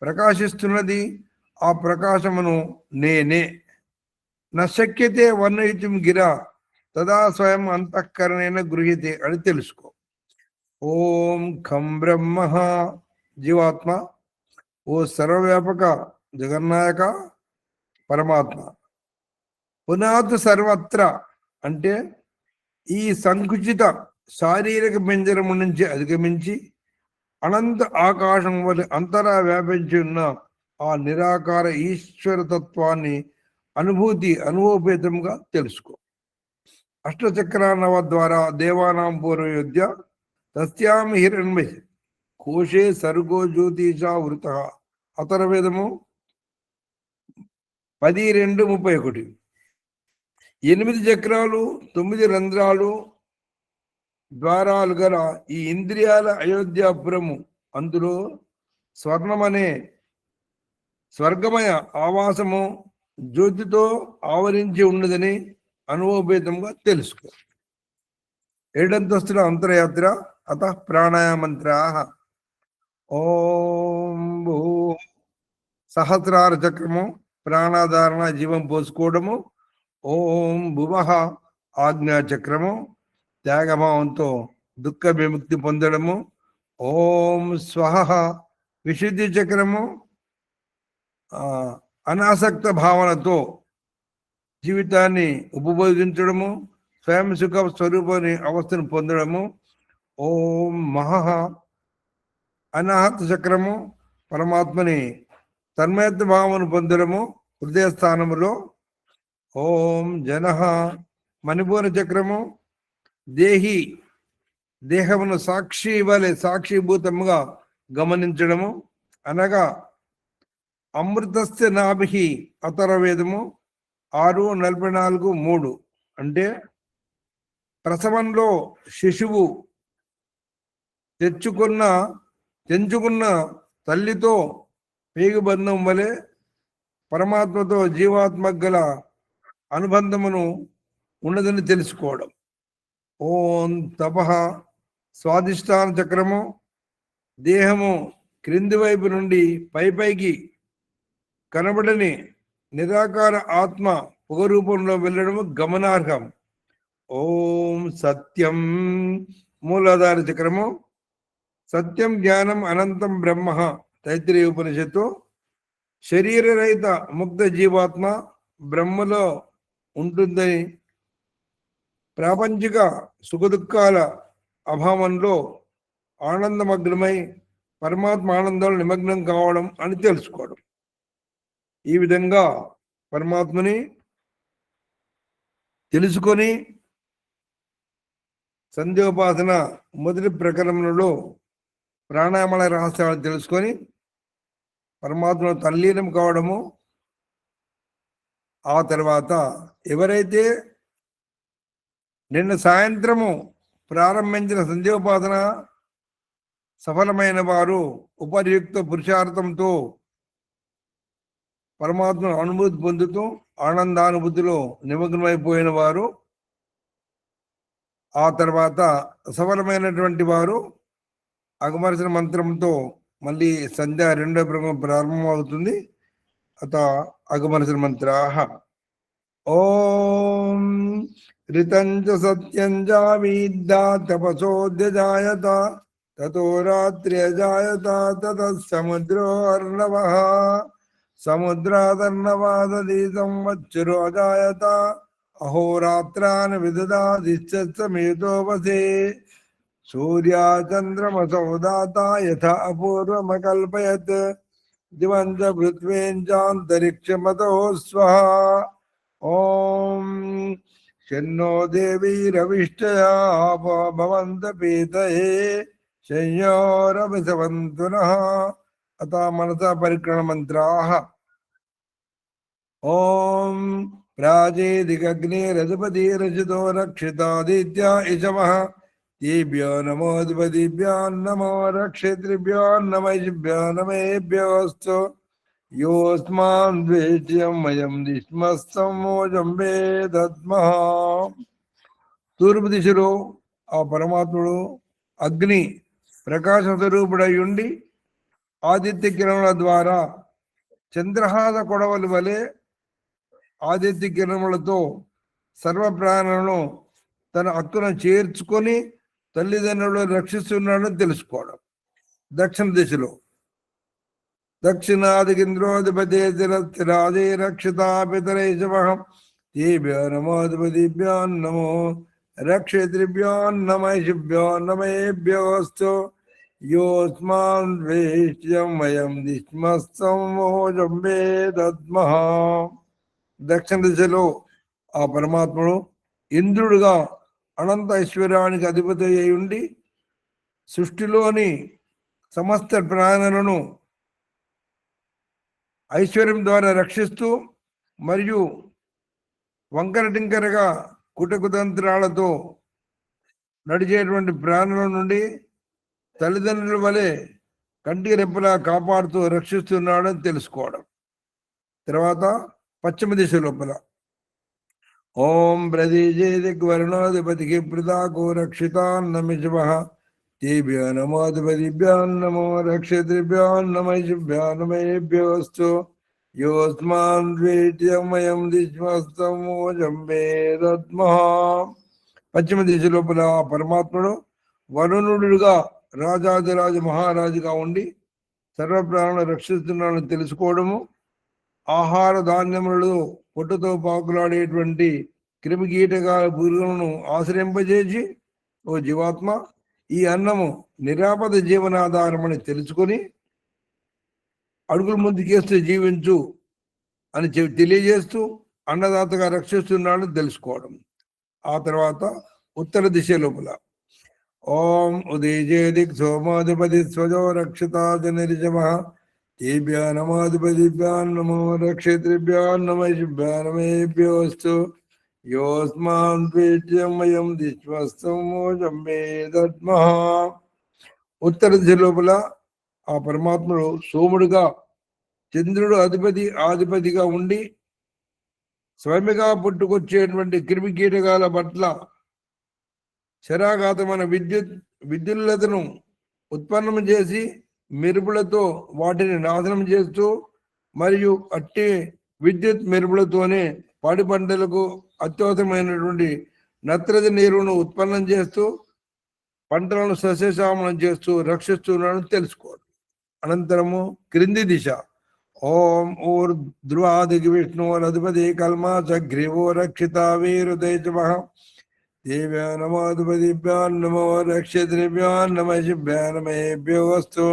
D: ప్రకాశిస్తున్నది ఆ ప్రకాశమును నేనే. నశక్యతే వర్ణయితుం గిరా తదా స్వయం అంతఃకరణేన గృహ్యతే అని తెలుసుకో. ఓం ఖం బ్రహ్మ. జీవాత్మ, ఓ సర్వవ్యాపక జగన్నాయక పరమాత్మ. పునాత్ సర్వత్ర అంటే ఈ సంకుచిత శారీరక పింజరము నుంచి అధిగమించి అనంత ఆకాశం వల్ల అంతరా వ్యాపించి ఉన్న ఆ నిరాకార ఈశ్వర తత్వాన్ని అనుభవపేతంగా తెలుసుకో. అష్టచక్రానవ ద్వారా దేవానాం పూర్వయోధ్య తస్యాం హిరణ్మయ కోశే సర్గో జ్యోతిషా వృత. అథర్వవేదము 10:2:31. 8 చక్రాలు 9 రంధ్రాలు ద్వారాలు గల ఈ ఇంద్రియాల అయోధ్యాపురము అందులో స్వర్గమయ ఆవాసము జ్యోతితో ఆవరించి ఉన్నదని అనుభవభేదంగా తెలుసుకో. 7 అంతస్తుల అంతరయాత్ర. అత ప్రాణాయామంత్రా. ఓం భూ సహస్రార చక్రము ప్రాణాధారణ జీవం పోసుకోవడము. ఓం భువః ఆజ్ఞా చక్రము త్యాగభావంతో దుఃఖ విముక్తి పొందడము. ఓం స్వహ విశుద్ధి చక్రము అనాసక్త భావనతో జీవితాన్ని ఉపబోధించడము, స్వయం సుఖ స్వరూపాన్ని అవస్థను పొందడము. ఓం మహః అనాహత చక్రము పరమాత్మని తన్మయత్వ భావన పొందడము హృదయ స్థానములో. ఓం జనః మణిపూర చక్రము దేహమును సాక్షిభూతముగా గమనించడము. అనగా అమృతస్య నాభి అథర్వవేదము 6:44-3. అంటే ప్రసవంలో శిశువు తెంచుకున్న తల్లితో పేగుబంధం వలె పరమాత్మతో జీవాత్మకు గల అనుబంధమును ఉన్నదని తెలుసుకోవడం. ఓం తపః స్వాదిష్టాన చక్రము దేహము క్రింది వైపు నుండి పైకి కనబడని నిరాకార ఆత్మ పొగ రూపంలో వెళ్ళడము గమనార్హం. ఓం సత్యం మూలాధార చక్రము సత్యం జ్ఞానం అనంతం బ్రహ్మ తైత్రీయ ఉపనిషత్తు. శరీరరహిత ముక్త జీవాత్మ బ్రహ్మలో ఉంటుందని ప్రాపంచిక సుఖదుఖాల అభావంలో ఆనందమగ్నమై పరమాత్మ ఆనందంలో నిమగ్నం కావడం అని తెలుసుకోవడం. ఈ విధంగా పరమాత్మని తెలుసుకొని సంధ్యోపాసన మొదటి ప్రకరణంలో ప్రాణాయామాల రహస్యాలు తెలుసుకొని పరమాత్మలో తల్లీనం కావడము. ఆ తర్వాత ఎవరైతే నిన్న సాయంత్రము ప్రారంభించిన సంధ్యోపాసన సఫలమైన వారు ఉపయుక్త పురుషార్థంతో పరమాత్మను అనుభూతి పొందుతూ ఆనందానుభూతిలో నిమగ్నమైపోయిన వారు, ఆ తర్వాత సఫలమైనటువంటి వారు అగమర్శన మంత్రంతో మళ్ళీ సంధ్య 2వ ప్రకరణం ప్రారంభమవుతుంది. అత అగమర్శన మంత్రాః. ఓం రితంచ సత్యంచ విద్యా తపసోద్యజాయత తతో రాత్ర్యజాయత తతః సముద్రో అర్ణవః సముద్రాదర్ణవాదీ సంవత్సరో అజాయత అహోరాత్రాన్ విదదాదిశ్చమేతోపసే సూర్యాచంద్రమసౌ దాత యథా అపూర్వమకల్పయత్ దివంచ పృథ్వీంచాంతరిక్షమతో స్వః. ఓం శన్నో దేవీరవిష్టయా భవంత పీతయే శయ్యోరభిసవంతు నః. అత మనసా పరిక్రమ మంత్రాః. ఓం ప్రాచేదికగ్నిరధిపతిరచితో రక్షితాదిత్యా ఇషవః तेभ्यो नमोऽधिपतिभ्यो नमो रक्षेतृभ्यो नमैभ्यो नमेभ्योऽस्तु योऽस्मान् द्वेष्यं वयं दिश्मस्तमोजं वेदद्मः. తూర్పు దిశలో ఆ పరమాత్ముడు అగ్ని ప్రకాశ స్వరూపుడై ఉండి ఆదిత్య కిరణముల ద్వారా చంద్రహాస కొడవలి వలె ఆదిత్య కిరణములతో సర్వ ప్రాణులను తన హక్కున చేర్చుకొని తల్లిదండ్రులు రక్షిస్తున్నాడని తెలుసుకోవడం. దక్షిణ దిశలో దక్షిణాదికేంద్రోధిపతే స్థిరాదే రక్షితా పితరైశవః తేభ్యో నమోధిపతిభ్యో నమో రక్షేతృభ్యో నమైషిభ్యో నమేభ్యోऽस्तु योऽस्मान् द्वेष्यं वयं दिश्मस्तं మోజం వేదద్మః. దక్షిణ దిశలో ఆ పరమాత్ముడు ఇంద్రుడుగా అనంత ఐశ్వర్యానికి అధిపతి అయి ఉండి సృష్టిలోని సమస్త ప్రాణులను ఐశ్వర్యం ద్వారా రక్షిస్తూ మరియు వంకర టింకరగా కుటకుతంత్రాలతో నడిచేటువంటి ప్రాణుల నుండి తల్లిదండ్రుల వలె కంటి రెప్పలా కాపాడుతూ రక్షిస్తున్నాడని తెలుసుకోవడం. తర్వాత పశ్చిమ దిశ లోపల ఓం ప్రదీజేదిగ్వర్ణోధిపతికి పృథాకో రక్షితాన్నమిషవః తేభ్యో నమోధిపతిభ్యో నమో రక్షేతృభ్యో నమైషిభ్యో నమేభ్యోऽस्तु योऽस्मान् द्वेष्यं वयं दिश्मस्तं మోజం వేదద్మః. పశ్చిమ దిశ లోపల పరమాత్ముడు వరుణుడుగా రాజాదిరాజు మహారాజుగా ఉండి సర్వప్రాణులను రక్షిస్తున్నాడని తెలుసుకోవడము. ఆహార ధాన్యములలో పొట్టుతో పాకులాడేటువంటి క్రిమికీటకాల పురుగులను ఆశ్రయింపజేసి, ఓ జీవాత్మ, ఈ అన్నము నిరాపద జీవనాధారమని తెలుసుకొని అడుగులు ముందుకేస్తూ జీవించు అని తెలియజేస్తూ అన్నదాతగా రక్షిస్తున్నాడని తెలుసుకోవడం. ఆ తర్వాత ఉత్తర దిశ లోపల ఓం ఉదయజేదిక్ సోమాధిపతి స్వజో రక్షితాజ నిర్జమః तेभ्यः नमोऽधिपतिभ्यां नमो रक्षेतृभ्यां नमः शिभ्यां नमेभ्योऽस्तु योऽस्मान् द्वेज्यमयं दिश्वस्तमोजं मे दद्मः. ఉత్తర దిశ లోపల ఆ పరమాత్ముడు సోముడుగా, చంద్రుడు ఆధిపతిగా ఉండి స్వయముగా పుట్టుకొచ్చేటువంటి క్రిమి కీటకాల పట్ల శరాఘాతమైన విద్యుల్లతను ఉత్పన్నం చేసి మెరుపులతో వాటిని నాశనం చేస్తూ, మరియు అట్టి విద్యుత్ మెరుపులతోనే పాడి పంటలకు అత్యవసరమైనటువంటి నత్రజని నీరును ఉత్పన్నం చేస్తూ పంటలను సస్యశ్యామలం చేస్తూ రక్షిస్తున్నాడని తెలుసుకోవడం. అనంతరము క్రింది దిశ. ఓం ఊర్ధ్వాదికి విష్ణురధిపతి కల్మాచగ్రీవో రక్షిత వీరుదైజమః దేవ్యా నమోధిపతిభ్యాం నమో రక్షితృభ్యాం నమః శిభ్యాం నమేభ్యోऽస్తు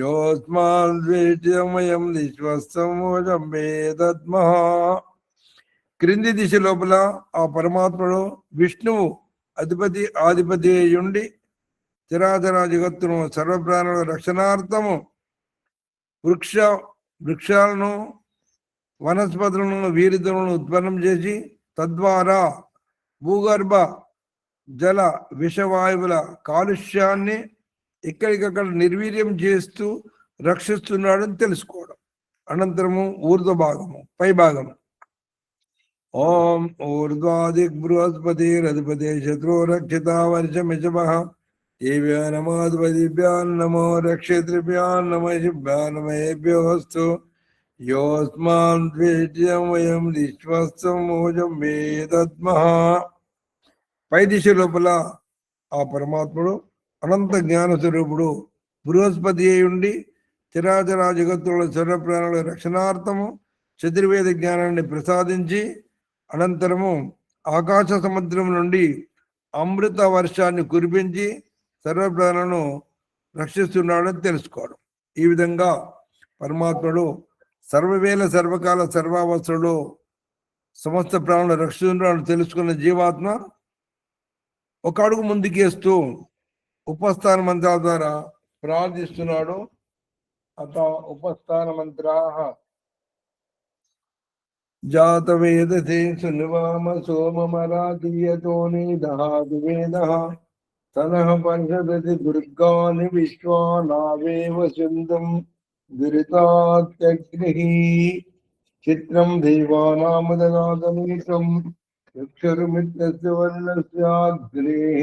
D: యోస్మాద్వేద్యమయం విశ్వస్తమోజం మే దద్మః. క్రింది దిశ లోపల ఆ పరమాత్ముడు విష్ణువు ఆధిపతి అయ్యుండి చరాచర జగత్తును సర్వప్రాణుల రక్షణార్థము వృక్షాలను వనస్పతులను వీరితలను ఉత్పన్నం చేసి తద్వారా భూగర్భ జల విషవాయువుల కాలుష్యాన్ని ఎక్కడికక్కడ నిర్వీర్యం చేస్తూ రక్షిస్తున్నాడని తెలుసుకోవడం. అనంతరము ఊర్ధ్వ భాగము, పై భాగము. ఓం ఊర్ధ్వాదిక్ బృహస్పతిరధిపతి శత్రు రక్షిత వర్షమిషమః దేవ్యా నమోధిపతిభ్యాం నమో రక్షితృభ్యాం నమః శిభ్యాం నమేభ్యోऽస్తు యోస్మాన్ ద్వేజ్యమయం విశ్వస్తమోజం మే దద్మః. పై దిశ లోపల ఆ పరమాత్ముడు అనంత జ్ఞాన స్వరూపుడు బృహస్పతి అయి ఉండి చరాచర జగత్తుల సర్వప్రాణుల రక్షణార్థము చతుర్వేద జ్ఞానాన్ని ప్రసాదించి అనంతరము ఆకాశ సముద్రం నుండి అమృత వర్షాన్ని కురిపించి సర్వప్రాణులను రక్షిస్తున్నాడని తెలుసుకోవడం. ఈ విధంగా పరమాత్ముడు సర్వవేళ సర్వకాల సర్వావస్థలో సమస్త ప్రాణులను రక్షిస్తున్నాడని తెలుసుకున్న జీవాత్మ ఒక అడుగు ముందుకేస్తూ ఉపస్థాన మంత్రాల ద్వారా ప్రార్థిస్తున్నాడు. అత ఉపస్థాన మంత్రాః జాతవేదసే సునివామ సోమమరాధీయతో నిదహాది వేదః తనః పరిషదతి దుర్గాని విశ్వానావేవ సింధుం దురితాత్యగ్నిః చిత్రం దేవానామదనాదమీకం అక్షరమిత్యస్య వర్ణస్యాగ్రేః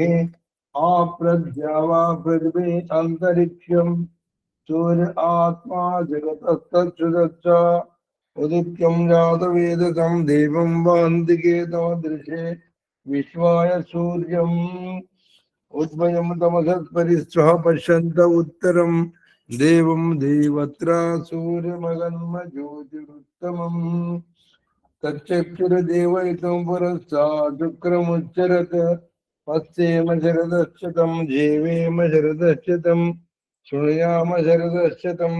D: ఆప్రద్యావా పృథివీ అంతరిక్షం సూర్య ఆత్మా జగతస్తచ్చుదచ్చ ఉదిత్యం జాతవేదసం దేవం వాంతికే తమదృశే విశ్వాయ సూర్యం ఉద్భయం తమసత్పరిస్వః పశ్యంత ఉత్తరం దేవం దేవత్ర సూర్యమగన్మ జ్యోతిరుత్తమం తచ్చక్షురదేవైతం పురస్సాద్ శుక్రముచ్చరత్ పశ్చేమ శరదశ్చతం జీవేమ శరదశ్చతం శృణుయామ శరదశ్చతం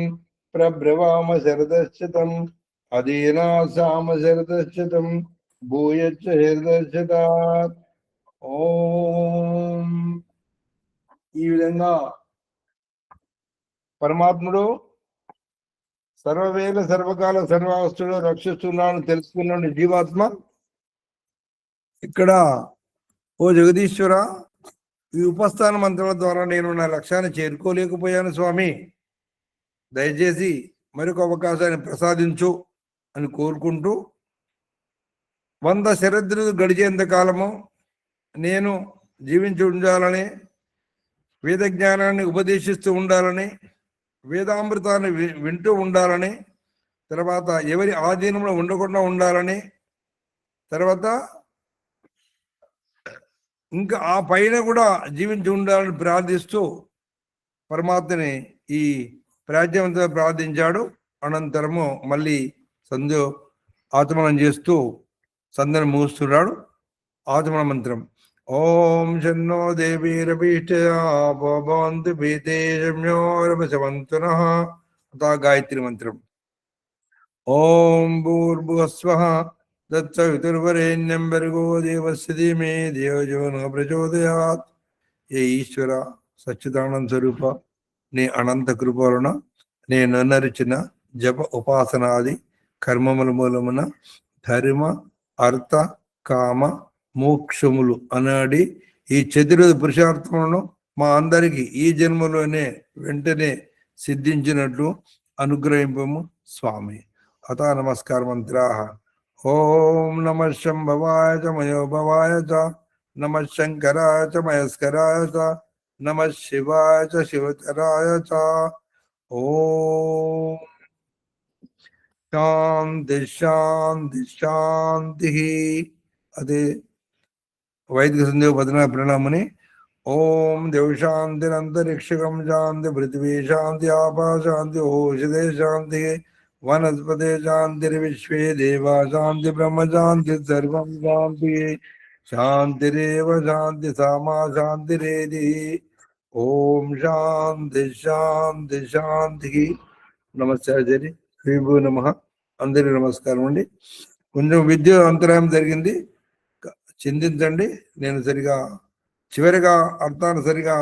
D: ప్రబ్రవామ శరదశ్చతం అధీనాసామ శరదశ్చతం భూయచ్చ శరదశ్చతాత్. ఓం. ఈ విధంగా పరమాత్ముడు సర్వవేళ సర్వకాల సర్వావస్థలో రక్షిస్తున్నాను తెలుసుకున్నాడు జీవాత్మ. ఇక్కడ ఓ జగదీశ్వర, ఈ ఉపస్థాన మంత్రాల ద్వారా నేను నా లక్ష్యాన్ని చేరుకోలేకపోయాను స్వామి, దయచేసి మరొక అవకాశాన్ని ప్రసాదించు అని కోరుకుంటూ 100 శరదృతులు గడిచేంత కాలము నేను జీవించి ఉండాలని, వేద జ్ఞానాన్ని ఉపదేశిస్తూ ఉండాలని, వేదామృతాన్ని వింటూ ఉండాలని, తర్వాత ఎవరి ఆధీనంలో ఉండకుండా ఉండాలని, తర్వాత ఇంకా ఆ పైన కూడా జీవించి ఉండాలని ప్రార్థిస్తూ పరమాత్మని ఈ ప్రాజ్యంతో ప్రార్థించాడు. అనంతరము మళ్ళీ ఆచమనం చేస్తూ సంధ్యను ముగిస్తున్నాడు. ఆచమన మంత్రం. ఓం శన్నో దేవీరభీష్టయా భవంతు భీతేజమ్యోరవశవంతునః. గాయత్రి మంత్రం. ఓం భూర్భువస్వః తత్సవితుర్వరేణ్యం భర్గో దేవస్య ధీమహి ధియో యో నః ప్రచోదయాత్. ఏ ఈశ్వర సచ్చిదానంద స్వరూప నీ అనంత కృప వలన నేను నరిచిన జప ఉపాసనాది కర్మముల మూలమున ధర్మ అర్థ కామ మోక్షములు అనాడి ఈ చతుర్విధ పురుషార్థములను మా అందరికి ఈ జన్మలోనే వెంటనే సిద్ధించినట్లు అనుగ్రహింపము స్వామి. అత నమస్కార మంత్రా. ఓం నమ శంభవాయ చ మయోభవాయ చ నమ శంకరాయ చ మయస్కరాయ చ నమ శివాయ చ శివతరాయ చ. ఓం శాంతి శాంతి శాంతి. అదే వైదిక సందేవ పద్మనాభ ప్రణామని. ఓం దేవశాంతిరంతరిక్షకం శాంతి పృథివీ శాంతి ఆపా శాంతి ఓషధే శాంతి వనస్పతే శాంతిర్విశ్వే దేవా శాంతి బ్రహ్మ శాంతి సర్వం శాంతి శాంతిరేవ శాంతి సామా శాంతిరేది. ఓం శాంతి శాంతి శాంతి. నమస్తే ఆచార్య. శ్రీభూ నమ. అందరికీ నమస్కారం అండి. కొంచెం విద్యుత్ అంతరాయం జరిగింది, చింతించండి. నేను సరిగా చివరిగా అర్థాన్ని సరిగా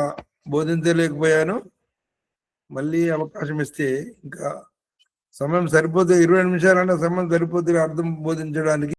D: బోధించలేకపోయాను. మళ్ళీ అవకాశం ఇస్తే ఇంకా సమయం సరిపోతే 20 నిమిషాలన్నా సమయం సరిపోతే అర్థం బోధించడానికి.